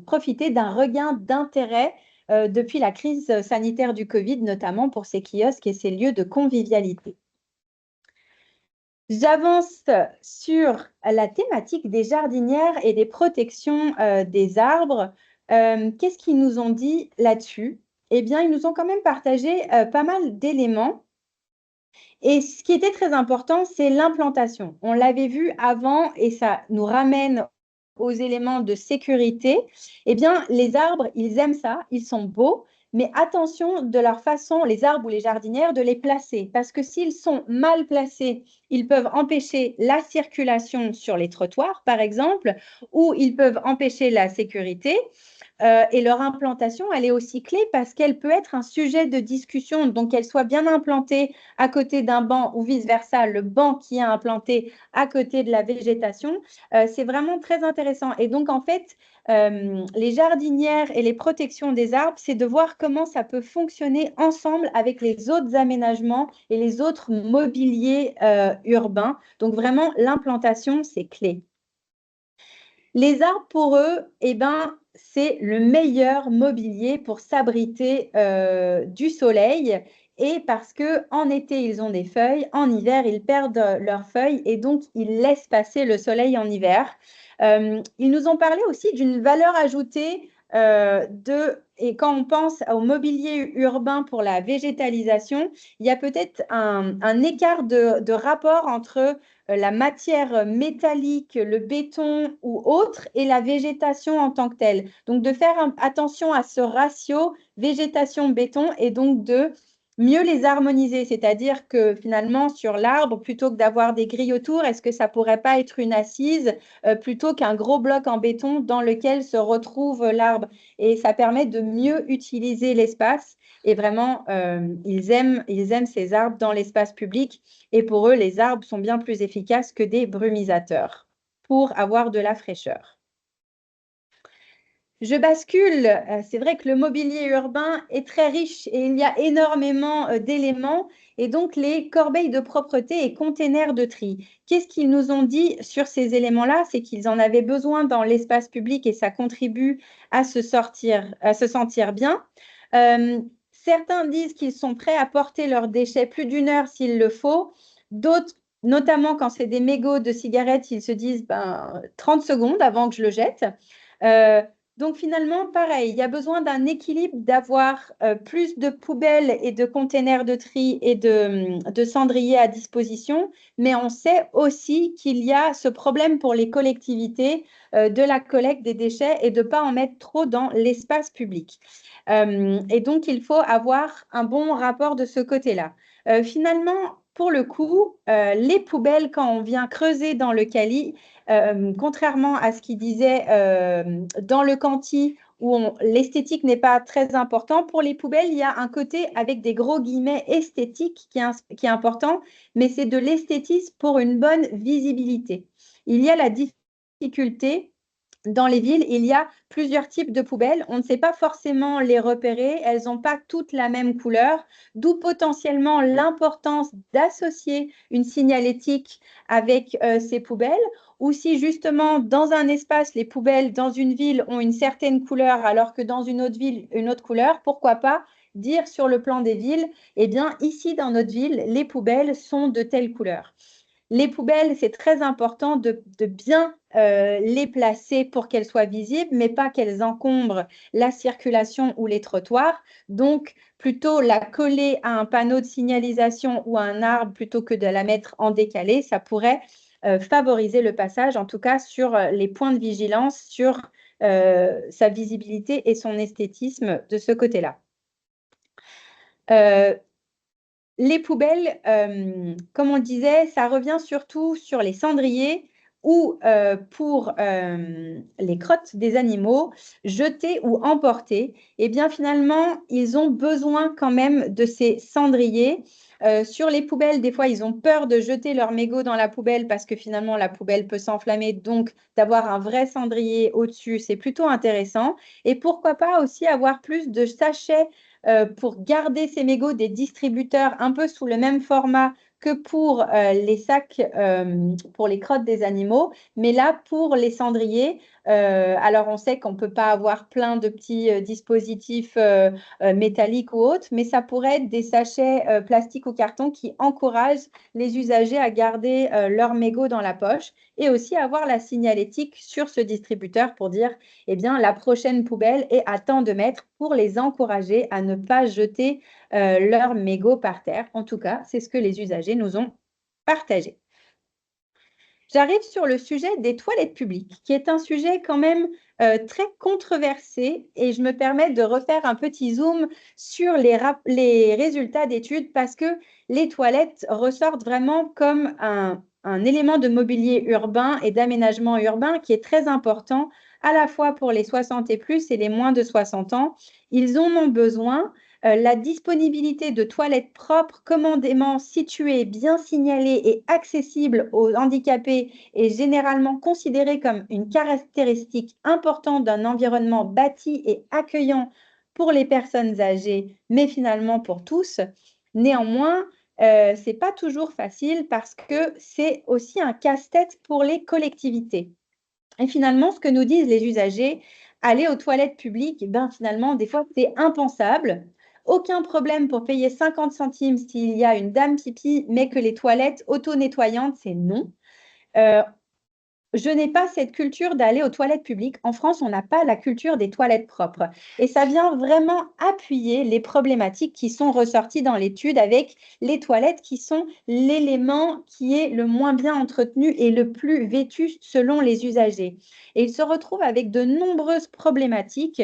profiter d'un regain d'intérêt depuis la crise sanitaire du Covid, notamment pour ces kiosques et ces lieux de convivialité. J'avance sur la thématique des jardinières et des protections des arbres. Qu'est-ce qu'ils nous ont dit là-dessus? Eh bien, ils nous ont quand même partagé pas mal d'éléments. Et ce qui était très important, c'est l'implantation. On l'avait vu avant et ça nous ramène aux éléments de sécurité. Eh bien, les arbres, ils aiment ça, ils sont beaux, mais attention de leur façon, les arbres ou les jardinières, de les placer. Parce que s'ils sont mal placés, ils peuvent empêcher la circulation sur les trottoirs, par exemple, ou ils peuvent empêcher la sécurité. et leur implantation, elle est aussi clé parce qu'elle peut être un sujet de discussion, donc qu'elle soit bien implantée à côté d'un banc ou vice-versa, le banc qui est implanté à côté de la végétation, c'est vraiment très intéressant. Et donc, en fait, les jardinières et les protections des arbres, c'est de voir comment ça peut fonctionner ensemble avec les autres aménagements et les autres mobiliers urbains. Donc, vraiment, l'implantation, c'est clé. Les arbres, pour eux, eh ben, c'est le meilleur mobilier pour s'abriter du soleil et parce qu'en été, ils ont des feuilles, en hiver, ils perdent leurs feuilles et donc ils laissent passer le soleil en hiver. Ils nous ont parlé aussi d'une valeur ajoutée et quand on pense au mobilier urbain pour la végétalisation, il y a peut-être un écart de rapport entre la matière métallique, le béton ou autre, et la végétation en tant que telle. Donc, de faire attention à ce ratio végétation-béton et donc de mieux les harmoniser. C'est-à-dire que finalement, sur l'arbre, plutôt que d'avoir des grilles autour, est-ce que ça ne pourrait pas être une assise plutôt qu'un gros bloc en béton dans lequel se retrouve l'arbre? Et ça permet de mieux utiliser l'espace. Et vraiment, ils aiment ces arbres dans l'espace public. Et pour eux, les arbres sont bien plus efficaces que des brumisateurs pour avoir de la fraîcheur. Je bascule. C'est vrai que le mobilier urbain est très riche et il y a énormément d'éléments. Et donc, les corbeilles de propreté et containers de tri. Qu'est-ce qu'ils nous ont dit sur ces éléments-là? C'est qu'ils en avaient besoin dans l'espace public et ça contribue à se sentir bien. Certains disent qu'ils sont prêts à porter leurs déchets plus d'une heure s'il le faut. D'autres, notamment quand c'est des mégots de cigarettes, ils se disent 30 secondes avant que je le jette. Donc finalement, pareil, il y a besoin d'un équilibre, d'avoir plus de poubelles et de containers de tri et de cendriers à disposition, mais on sait aussi qu'il y a ce problème pour les collectivités de la collecte des déchets et de ne pas en mettre trop dans l'espace public. Et donc, il faut avoir un bon rapport de ce côté-là. Finalement, pour le coup, les poubelles, quand on vient creuser dans le Cali, contrairement à ce qu'il disait dans le Canty, où l'esthétique n'est pas très important, pour les poubelles, il y a un côté avec des gros guillemets esthétique qui est important, mais c'est de l'esthétisme pour une bonne visibilité. Il y a la difficulté. Dans les villes, il y a plusieurs types de poubelles. On ne sait pas forcément les repérer. Elles n'ont pas toutes la même couleur, d'où potentiellement l'importance d'associer une signalétique avec ces poubelles. Ou si justement, dans un espace, les poubelles dans une ville ont une certaine couleur, alors que dans une autre ville, une autre couleur, pourquoi pas dire sur le plan des villes, eh bien, ici, dans notre ville, les poubelles sont de telle couleur. Les poubelles, c'est très important de bien les placer pour qu'elles soient visibles, mais pas qu'elles encombrent la circulation ou les trottoirs. Donc, plutôt la coller à un panneau de signalisation ou à un arbre plutôt que de la mettre en décalé, ça pourrait favoriser le passage, en tout cas sur les points de vigilance, sur sa visibilité et son esthétisme de ce côté-là. Les poubelles, comme on le disait, ça revient surtout sur les cendriers ou pour les crottes des animaux, jetées ou emportées. Et bien finalement, ils ont besoin quand même de ces cendriers. Sur les poubelles, des fois, ils ont peur de jeter leur mégot dans la poubelle parce que finalement, la poubelle peut s'enflammer. Donc, d'avoir un vrai cendrier au-dessus, c'est plutôt intéressant. Et pourquoi pas aussi avoir plus de sachets pour garder ces mégots des distributeurs un peu sous le même format que pour les sacs pour les crottes des animaux, mais là pour les cendriers. Alors on sait qu'on ne peut pas avoir plein de petits dispositifs métalliques ou autres, mais ça pourrait être des sachets plastiques ou carton qui encouragent les usagers à garder leurs mégots dans la poche et aussi avoir la signalétique sur ce distributeur pour dire eh bien, la prochaine poubelle est à temps de mètres pour les encourager à ne pas jeter leurs mégots par terre. En tout cas, c'est ce que les usagers nous ont partagé. J'arrive sur le sujet des toilettes publiques, qui est un sujet quand même très controversé, et je me permets de refaire un petit zoom sur les résultats d'études parce que les toilettes ressortent vraiment comme un élément de mobilier urbain et d'aménagement urbain qui est très important à la fois pour les 60 et plus et les moins de 60 ans. Ils en ont besoin. La disponibilité de toilettes propres, commodément situées, bien signalées et accessibles aux handicapés est généralement considérée comme une caractéristique importante d'un environnement bâti et accueillant pour les personnes âgées, mais finalement pour tous. Néanmoins, ce n'est pas toujours facile parce que c'est aussi un casse-tête pour les collectivités. Et finalement, ce que nous disent les usagers, aller aux toilettes publiques, ben finalement, des fois, c'est impensable. Aucun problème pour payer 50 centimes s'il y a une dame pipi, mais que les toilettes auto-nettoyantes, c'est non. Je n'ai pas cette culture d'aller aux toilettes publiques. En France, on n'a pas la culture des toilettes propres. Et ça vient vraiment appuyer les problématiques qui sont ressorties dans l'étude avec les toilettes qui sont l'élément qui est le moins bien entretenu et le plus vêtu selon les usagers. Et ils se retrouvent avec de nombreuses problématiques.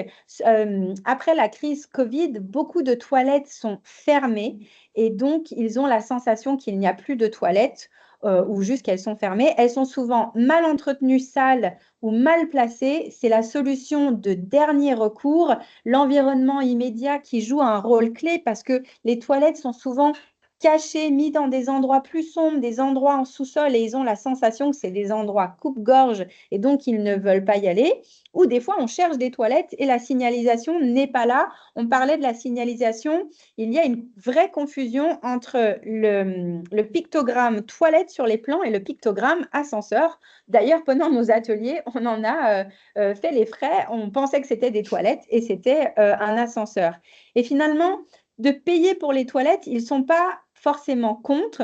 Après la crise Covid, beaucoup de toilettes sont fermées et donc ils ont la sensation qu'il n'y a plus de toilettes. Ou juste qu'elles sont fermées. Elles sont souvent mal entretenues, sales ou mal placées. C'est la solution de dernier recours. L'environnement immédiat qui joue un rôle clé parce que les toilettes sont souvent cachées, mis dans des endroits plus sombres, des endroits en sous-sol, et ils ont la sensation que c'est des endroits coupe-gorge et donc ils ne veulent pas y aller. Ou des fois, on cherche des toilettes et la signalisation n'est pas là. On parlait de la signalisation. Il y a une vraie confusion entre le pictogramme toilette sur les plans et le pictogramme ascenseur. D'ailleurs, pendant nos ateliers, on en a fait les frais. On pensait que c'était des toilettes et c'était un ascenseur. Et finalement, de payer pour les toilettes, ils ne sont pas forcément contre.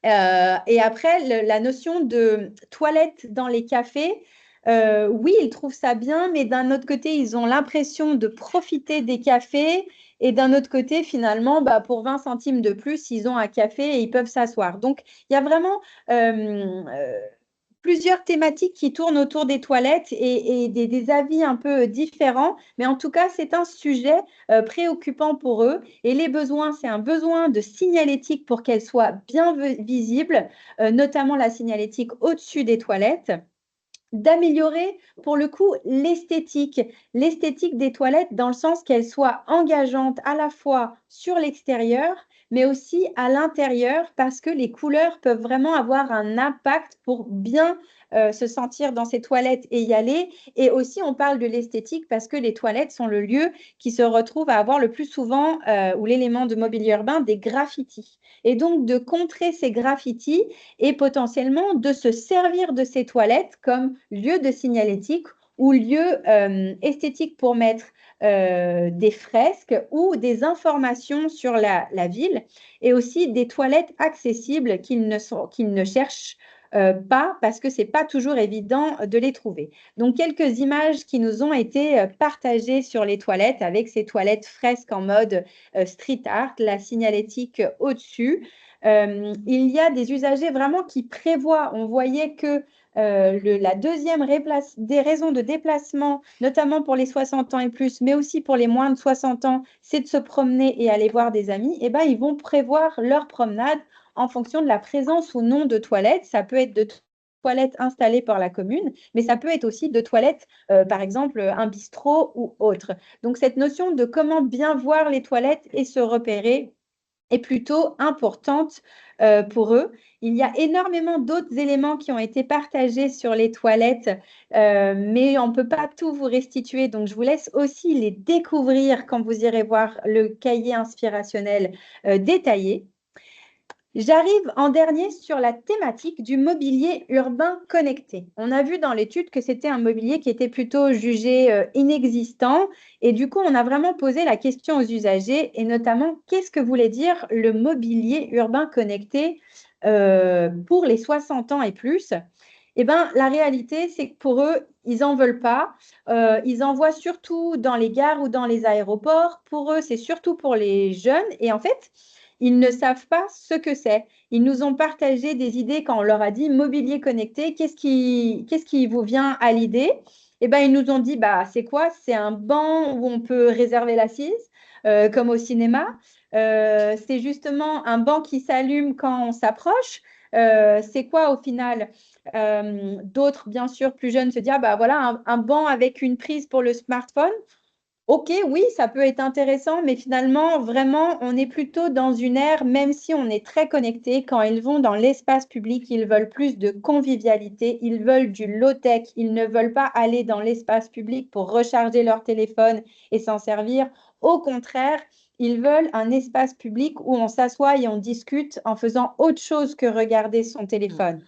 Et après, la notion de toilette dans les cafés, oui, ils trouvent ça bien, mais d'un autre côté, ils ont l'impression de profiter des cafés. Et d'un autre côté, finalement, bah, pour 20 centimes de plus, ils ont un café et ils peuvent s'asseoir. Donc, il y a vraiment plusieurs thématiques qui tournent autour des toilettes et des avis un peu différents. Mais en tout cas, c'est un sujet préoccupant pour eux. Et les besoins, c'est un besoin de signalétique pour qu'elle soit bien visible, notamment la signalétique au-dessus des toilettes. D'améliorer, pour le coup, l'esthétique des toilettes dans le sens qu'elles soient engageantes à la fois sur l'extérieur, mais aussi à l'intérieur, parce que les couleurs peuvent vraiment avoir un impact pour bien se sentir dans ces toilettes et y aller. Et aussi, on parle de l'esthétique parce que les toilettes sont le lieu qui se retrouve à avoir le plus souvent, ou l'élément de mobilier urbain, des graffitis. Et donc, de contrer ces graffitis et potentiellement de se servir de ces toilettes comme lieu de signalétique ou lieu esthétique pour mettre des fresques ou des informations sur la ville, et aussi des toilettes accessibles qu'ils ne cherchent pas parce que ce n'est pas toujours évident de les trouver. Donc, quelques images qui nous ont été partagées sur les toilettes avec ces toilettes fresques en mode street art, la signalétique au-dessus. Il y a des usagers vraiment qui prévoient. On voyait que la deuxième des raisons de déplacement, notamment pour les 60 ans et plus, mais aussi pour les moins de 60 ans, c'est de se promener et aller voir des amis. Et ben, ils vont prévoir leur promenade en fonction de la présence ou non de toilettes. Ça peut être de toilettes installées par la commune, mais ça peut être aussi de toilettes, par exemple un bistrot ou autre. Donc cette notion de comment bien voir les toilettes et se repérer est plutôt importante pour eux. Il y a énormément d'autres éléments qui ont été partagés sur les toilettes, mais on ne peut pas tout vous restituer. Donc, je vous laisse aussi les découvrir quand vous irez voir le cahier inspirationnel détaillé. J'arrive en dernier sur la thématique du mobilier urbain connecté. On a vu dans l'étude que c'était un mobilier qui était plutôt jugé inexistant. Et du coup, on a vraiment posé la question aux usagers et notamment, qu'est-ce que voulait dire le mobilier urbain connecté pour les 60 ans et plus? Eh bien, la réalité, c'est que pour eux, ils n'en veulent pas. Ils en voient surtout dans les gares ou dans les aéroports. Pour eux, c'est surtout pour les jeunes. Et en fait, ils ne savent pas ce que c'est. Ils nous ont partagé des idées quand on leur a dit mobilier connecté, qu'est-ce qui vous vient à l'idée? Eh ben, ils nous ont dit, bah, c'est quoi? C'est un banc où on peut réserver l'assise, comme au cinéma. C'est justement un banc qui s'allume quand on s'approche. C'est quoi au final? D'autres, bien sûr, plus jeunes, se disent, ah, bah, voilà, un banc avec une prise pour le smartphone. Ok, oui, ça peut être intéressant, mais finalement, vraiment, on est plutôt dans une ère, même si on est très connecté, quand ils vont dans l'espace public, ils veulent plus de convivialité, ils veulent du low-tech, ils ne veulent pas aller dans l'espace public pour recharger leur téléphone et s'en servir. Au contraire, ils veulent un espace public où on s'assoit et on discute en faisant autre chose que regarder son téléphone.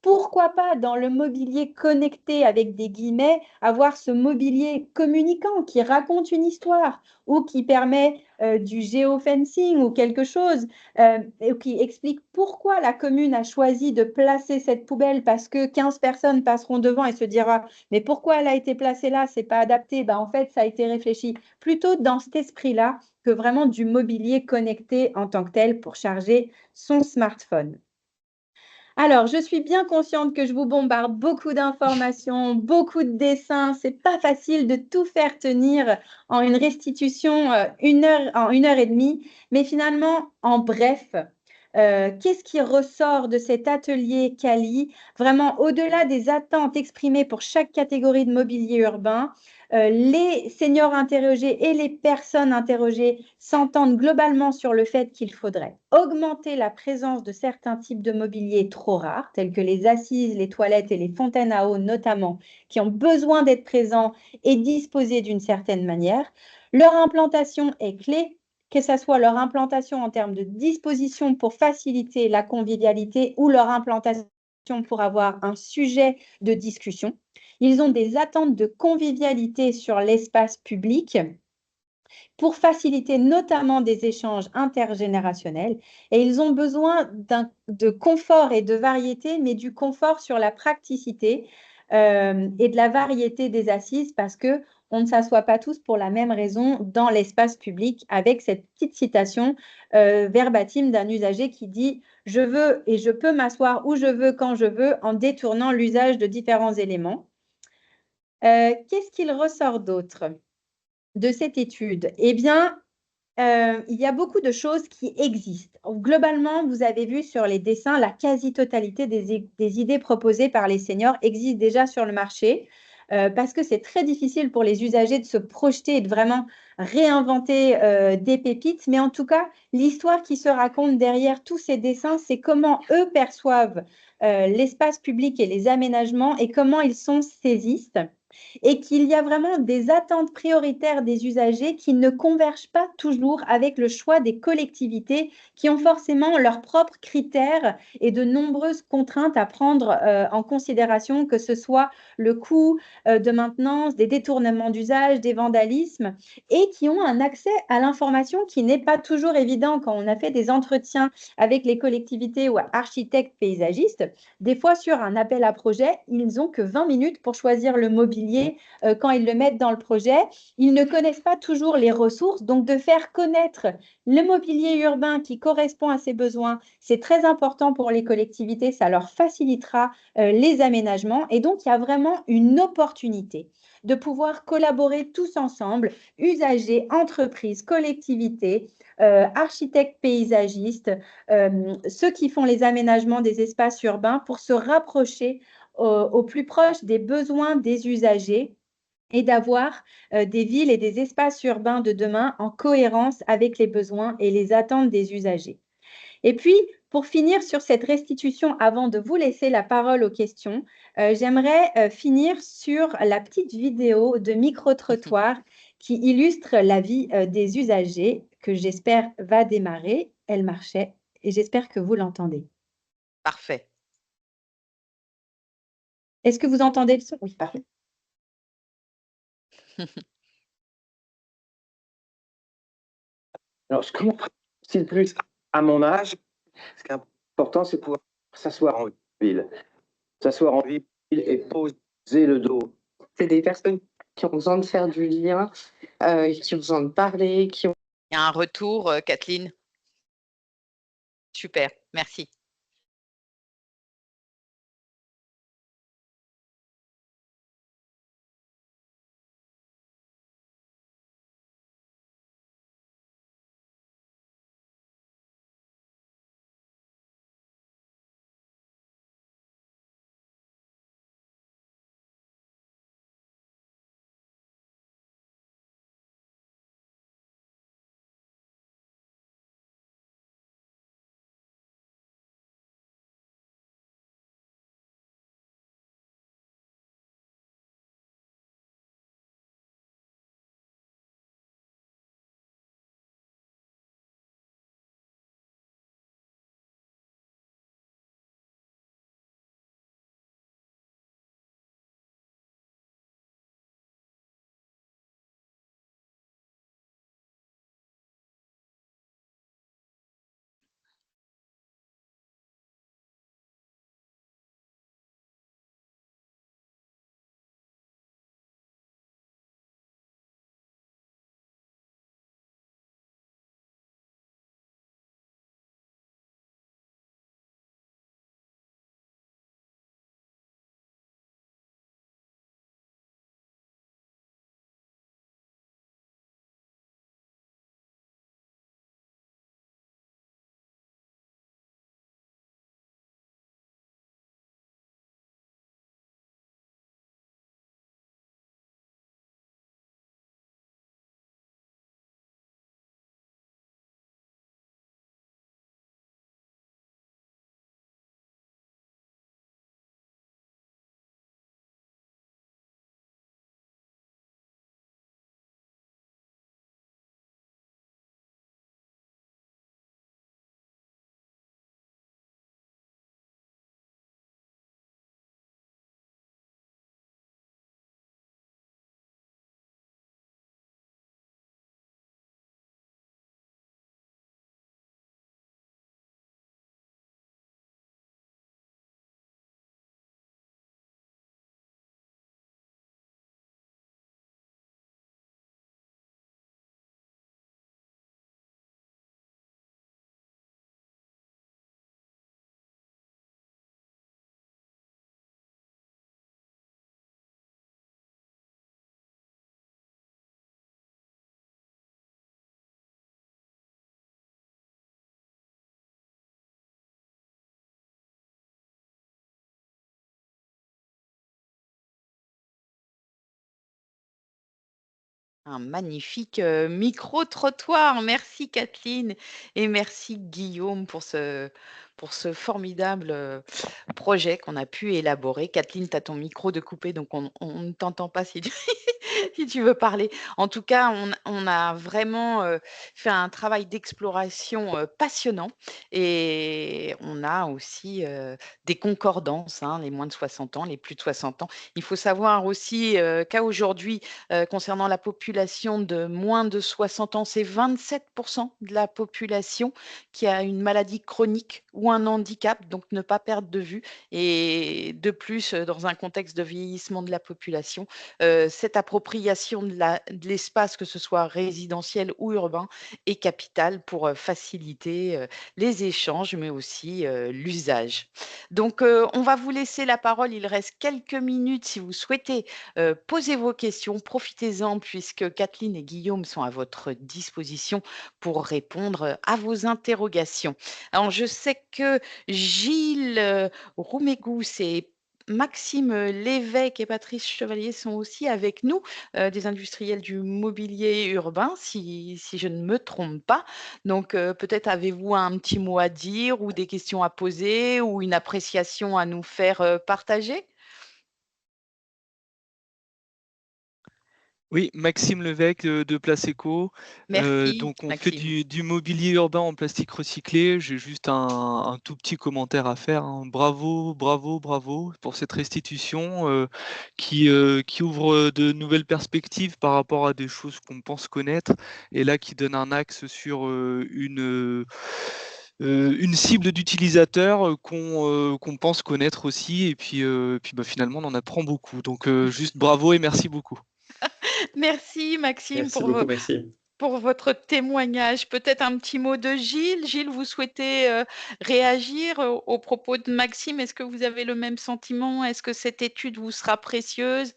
Pourquoi pas dans le mobilier connecté avec des guillemets, avoir ce mobilier communicant qui raconte une histoire ou qui permet du géofencing ou quelque chose et qui explique pourquoi la commune a choisi de placer cette poubelle parce que 15 personnes passeront devant et se dira mais pourquoi elle a été placée là, c'est pas adapté. Ben, en fait, ça a été réfléchi plutôt dans cet esprit-là que vraiment du mobilier connecté en tant que tel pour charger son smartphone. Alors, je suis bien consciente que je vous bombarde beaucoup d'informations, beaucoup de dessins. C'est pas facile de tout faire tenir en une restitution en 1 heure et demie. Mais finalement, en bref, qu'est-ce qui ressort de cet atelier Cali? Vraiment, au-delà des attentes exprimées pour chaque catégorie de mobilier urbain, les seniors interrogés et les personnes interrogées s'entendent globalement sur le fait qu'il faudrait augmenter la présence de certains types de mobilier trop rares, tels que les assises, les toilettes et les fontaines à eau notamment, qui ont besoin d'être présents et disposés d'une certaine manière. Leur implantation est clé, que ce soit leur implantation en termes de disposition pour faciliter la convivialité ou leur implantation pour avoir un sujet de discussion. Ils ont des attentes de convivialité sur l'espace public pour faciliter notamment des échanges intergénérationnels. Et ils ont besoin de confort et de variété, mais du confort sur la praticité et de la variété des assises parce que on ne s'assoit pas tous pour la même raison dans l'espace public avec cette petite citation verbatim d'un usager qui dit « Je veux et je peux m'asseoir où je veux, quand je veux, en détournant l'usage de différents éléments ». Qu'est-ce qu'il ressort d'autre de cette étude? Eh bien, il y a beaucoup de choses qui existent. Globalement, vous avez vu sur les dessins, la quasi-totalité des idées proposées par les seniors existent déjà sur le marché parce que c'est très difficile pour les usagers de se projeter et de vraiment réinventer des pépites. Mais en tout cas, l'histoire qui se raconte derrière tous ces dessins, c'est comment eux perçoivent l'espace public et les aménagements et comment ils sont saisistes et qu'il y a vraiment des attentes prioritaires des usagers qui ne convergent pas toujours avec le choix des collectivités qui ont forcément leurs propres critères et de nombreuses contraintes à prendre en considération, que ce soit le coût de maintenance, des détournements d'usage, des vandalismes, et qui ont un accès à l'information qui n'est pas toujours évident. Quand on a fait des entretiens avec les collectivités ou architectes paysagistes, des fois sur un appel à projet, ils n'ont que 20 minutes pour choisir le mobilier quand ils le mettent dans le projet. Ils ne connaissent pas toujours les ressources, donc de faire connaître le mobilier urbain qui correspond à ces besoins, c'est très important pour les collectivités, ça leur facilitera les aménagements et donc il y a vraiment une opportunité de pouvoir collaborer tous ensemble, usagers, entreprises, collectivités, architectes paysagistes, ceux qui font les aménagements des espaces urbains pour se rapprocher au plus proche des besoins des usagers et d'avoir des villes et des espaces urbains de demain en cohérence avec les besoins et les attentes des usagers. Et puis, pour finir sur cette restitution, avant de vous laisser la parole aux questions, j'aimerais finir sur la petite vidéo de micro-trottoir qui illustre la vie des usagers, que j'espère va démarrer. Elle marchait et j'espère que vous l'entendez. Parfait. Est-ce que vous entendez le son? Oui, parfait. Alors, ce qui m'apprécie le plus à mon âge, ce qui est important, c'est pouvoir s'asseoir en ville. S'asseoir en ville et poser le dos. C'est des personnes qui ont besoin de faire du lien, qui ont besoin de parler, qui ont... Il y a un retour, Kathleen. super, merci. Un magnifique micro-trottoir. Merci Kathleen et merci Guillaume pour ce formidable projet qu'on a pu élaborer. Kathleen, tu as ton micro de coupé, donc on ne t'entend pas si tu, si tu veux parler. En tout cas, on a vraiment fait un travail d'exploration passionnant et on a aussi des concordances, hein, les moins de 60 ans, les plus de 60 ans. Il faut savoir aussi qu'à aujourd'hui, concernant la population de moins de 60 ans, c'est 27% de la population qui a une maladie chronique ou un handicap, donc ne pas perdre de vue. Et de plus, dans un contexte de vieillissement de la population, cette appropriation de l'espace, que ce soit résidentiel ou urbain, est capitale pour faciliter les échanges, mais aussi l'usage. Donc, on va vous laisser la parole. Il reste quelques minutes si vous souhaitez posez vos questions, profitez-en puisque Kathleen et Guillaume sont à votre disposition pour répondre à vos interrogations. Alors, je sais que Gilles Roumégous et Maxime Lévesque et Patrice Chevalier sont aussi avec nous, des industriels du mobilier urbain, si je ne me trompe pas. Donc, peut-être avez-vous un petit mot à dire ou des questions à poser ou une appréciation à nous faire partager? Oui, Maxime Lévesque de Place Eco. Merci, Donc, on fait Maxime. du mobilier urbain en plastique recyclé. J'ai juste un tout petit commentaire à faire, hein. Bravo, bravo, bravo pour cette restitution qui ouvre de nouvelles perspectives par rapport à des choses qu'on pense connaître et là qui donne un axe sur une cible d'utilisateurs qu'on pense connaître aussi. Et puis bah, finalement, on en apprend beaucoup. Donc, juste bravo et merci beaucoup. Merci Maxime Merci pour beaucoup, Maxime. pour votre témoignage. Peut-être un petit mot de Gilles. Gilles, vous souhaitez réagir aux propos de Maxime? Est-ce que vous avez le même sentiment? Est-ce que cette étude vous sera précieuse?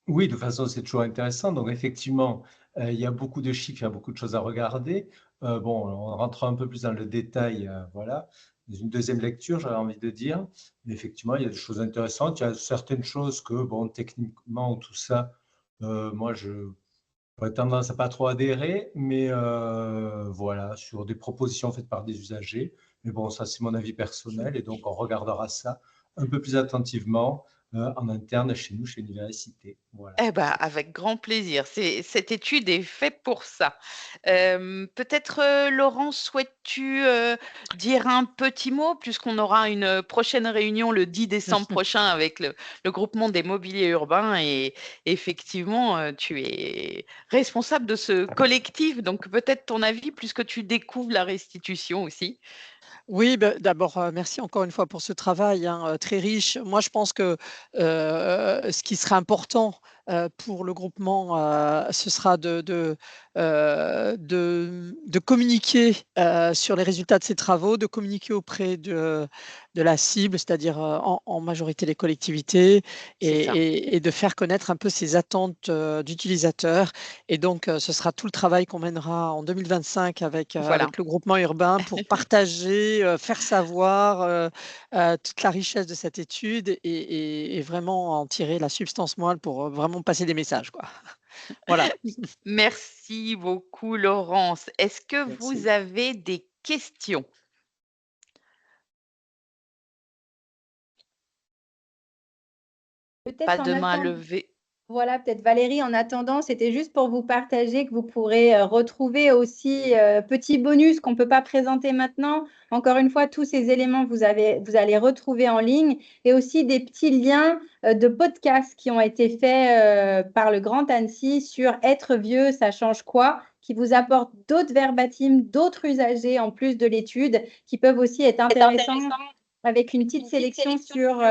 Oui, de toute façon, c'est toujours intéressant. Donc, effectivement, il y a beaucoup de chiffres, il y a beaucoup de choses à regarder. Bon, on rentrera un peu plus dans le détail, voilà. Dans une deuxième lecture, j'aurais envie de dire. Mais effectivement, il y a des choses intéressantes. Il y a certaines choses que, bon, techniquement, tout ça, moi, j'aurais tendance à pas trop adhérer. Mais voilà, sur des propositions faites par des usagers. Mais bon, ça, c'est mon avis personnel. Et donc, on regardera ça un peu plus attentivement en interne chez nous, chez l'université. Voilà. Eh ben, avec grand plaisir. Cette étude est faite pour ça. Peut-être, Laurence, souhaites-tu dire un petit mot, puisqu'on aura une prochaine réunion le 10 décembre prochain avec le groupement des mobiliers urbains et effectivement, tu es responsable de ce collectif, donc peut-être ton avis, puisque tu découvres la restitution aussi. Oui, d'abord, merci encore une fois pour ce travail très riche. Moi, je pense que ce qui sera important pour le groupement, ce sera de communiquer sur les résultats de ces travaux, de communiquer auprès de la cible, c'est-à-dire en majorité les collectivités, C'est ça. et de faire connaître un peu ces attentes d'utilisateurs. Et donc, ce sera tout le travail qu'on mènera en 2025 Voilà. avec le groupement urbain pour partager, faire savoir toute la richesse de cette étude et vraiment en tirer la substance moelle pour vraiment passer des messages, quoi. Voilà. Merci beaucoup, Laurence. Est-ce que vous Merci. avez des questions? Peut-être Pas en de main attendant. levée. Voilà, peut-être Valérie, en attendant, c'était juste pour vous partager que vous pourrez retrouver aussi petits bonus qu'on ne peut pas présenter maintenant. Encore une fois, tous ces éléments, vous allez retrouver en ligne et aussi des petits liens de podcasts qui ont été faits par le Grand Annecy sur être vieux, ça change quoi, qui vous apportent d'autres verbatims, d'autres usagers en plus de l'étude qui peuvent aussi être intéressants avec une petite sélection sur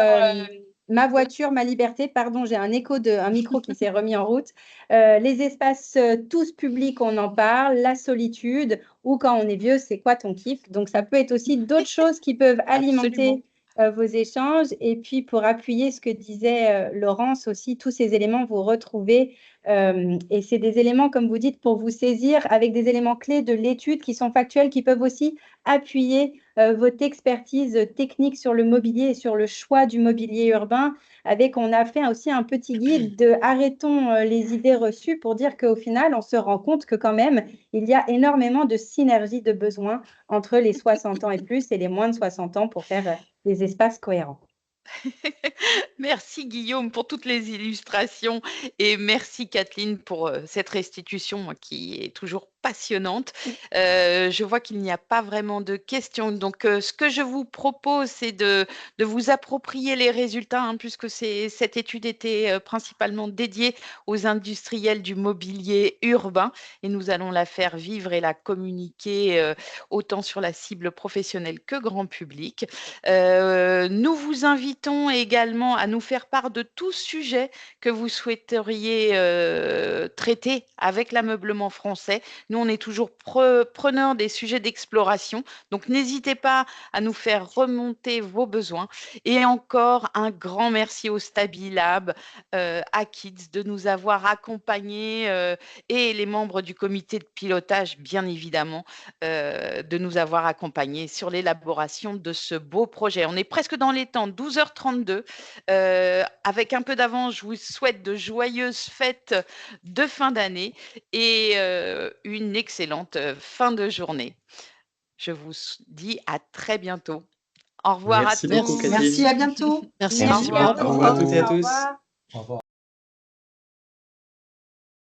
ma voiture, ma liberté, pardon, j'ai un écho un micro qui s'est remis en route. Les espaces tous publics, on en parle, la solitude, ou quand on est vieux, c'est quoi ton kiff? Donc, ça peut être aussi d'autres choses qui peuvent alimenter vos échanges. Et puis, pour appuyer ce que disait Laurence aussi, tous ces éléments, vous retrouvez. Et c'est des éléments, comme vous dites, pour vous saisir avec des éléments clés de l'étude qui sont factuels, qui peuvent aussi appuyer votre expertise technique sur le mobilier et sur le choix du mobilier urbain. On a fait aussi un petit guide de arrêtons les idées reçues pour dire qu'au final, on se rend compte que quand même, il y a énormément de synergie de besoins entre les 60 ans et plus et les moins de 60 ans pour faire des espaces cohérents. Merci Guillaume pour toutes les illustrations et merci Kathleen pour cette restitution moi, qui est toujours passionnante. Je vois qu'il n'y a pas vraiment de questions. Donc, ce que je vous propose, c'est de vous approprier les résultats, hein, puisque cette étude était principalement dédiée aux industriels du mobilier urbain et nous allons la faire vivre et la communiquer autant sur la cible professionnelle que grand public. Nous vous invitons également à nous faire part de tout sujet que vous souhaiteriez traiter avec l'ameublement français. Nous, on est toujours preneurs des sujets d'exploration. Donc, n'hésitez pas à nous faire remonter vos besoins. Et encore un grand merci au Stabilab, à Kids, de nous avoir accompagnés et les membres du comité de pilotage, bien évidemment, de nous avoir accompagnés sur l'élaboration de ce beau projet. On est presque dans les temps, 12h32. Avec un peu d'avance, je vous souhaite de joyeuses fêtes de fin d'année et une excellente fin de journée. Je vous dis à très bientôt. Au revoir Merci à beaucoup, tous. Kathleen. Merci, à bientôt. Merci. Au revoir. Au revoir à toutes et à Au tous. revoir. Au revoir.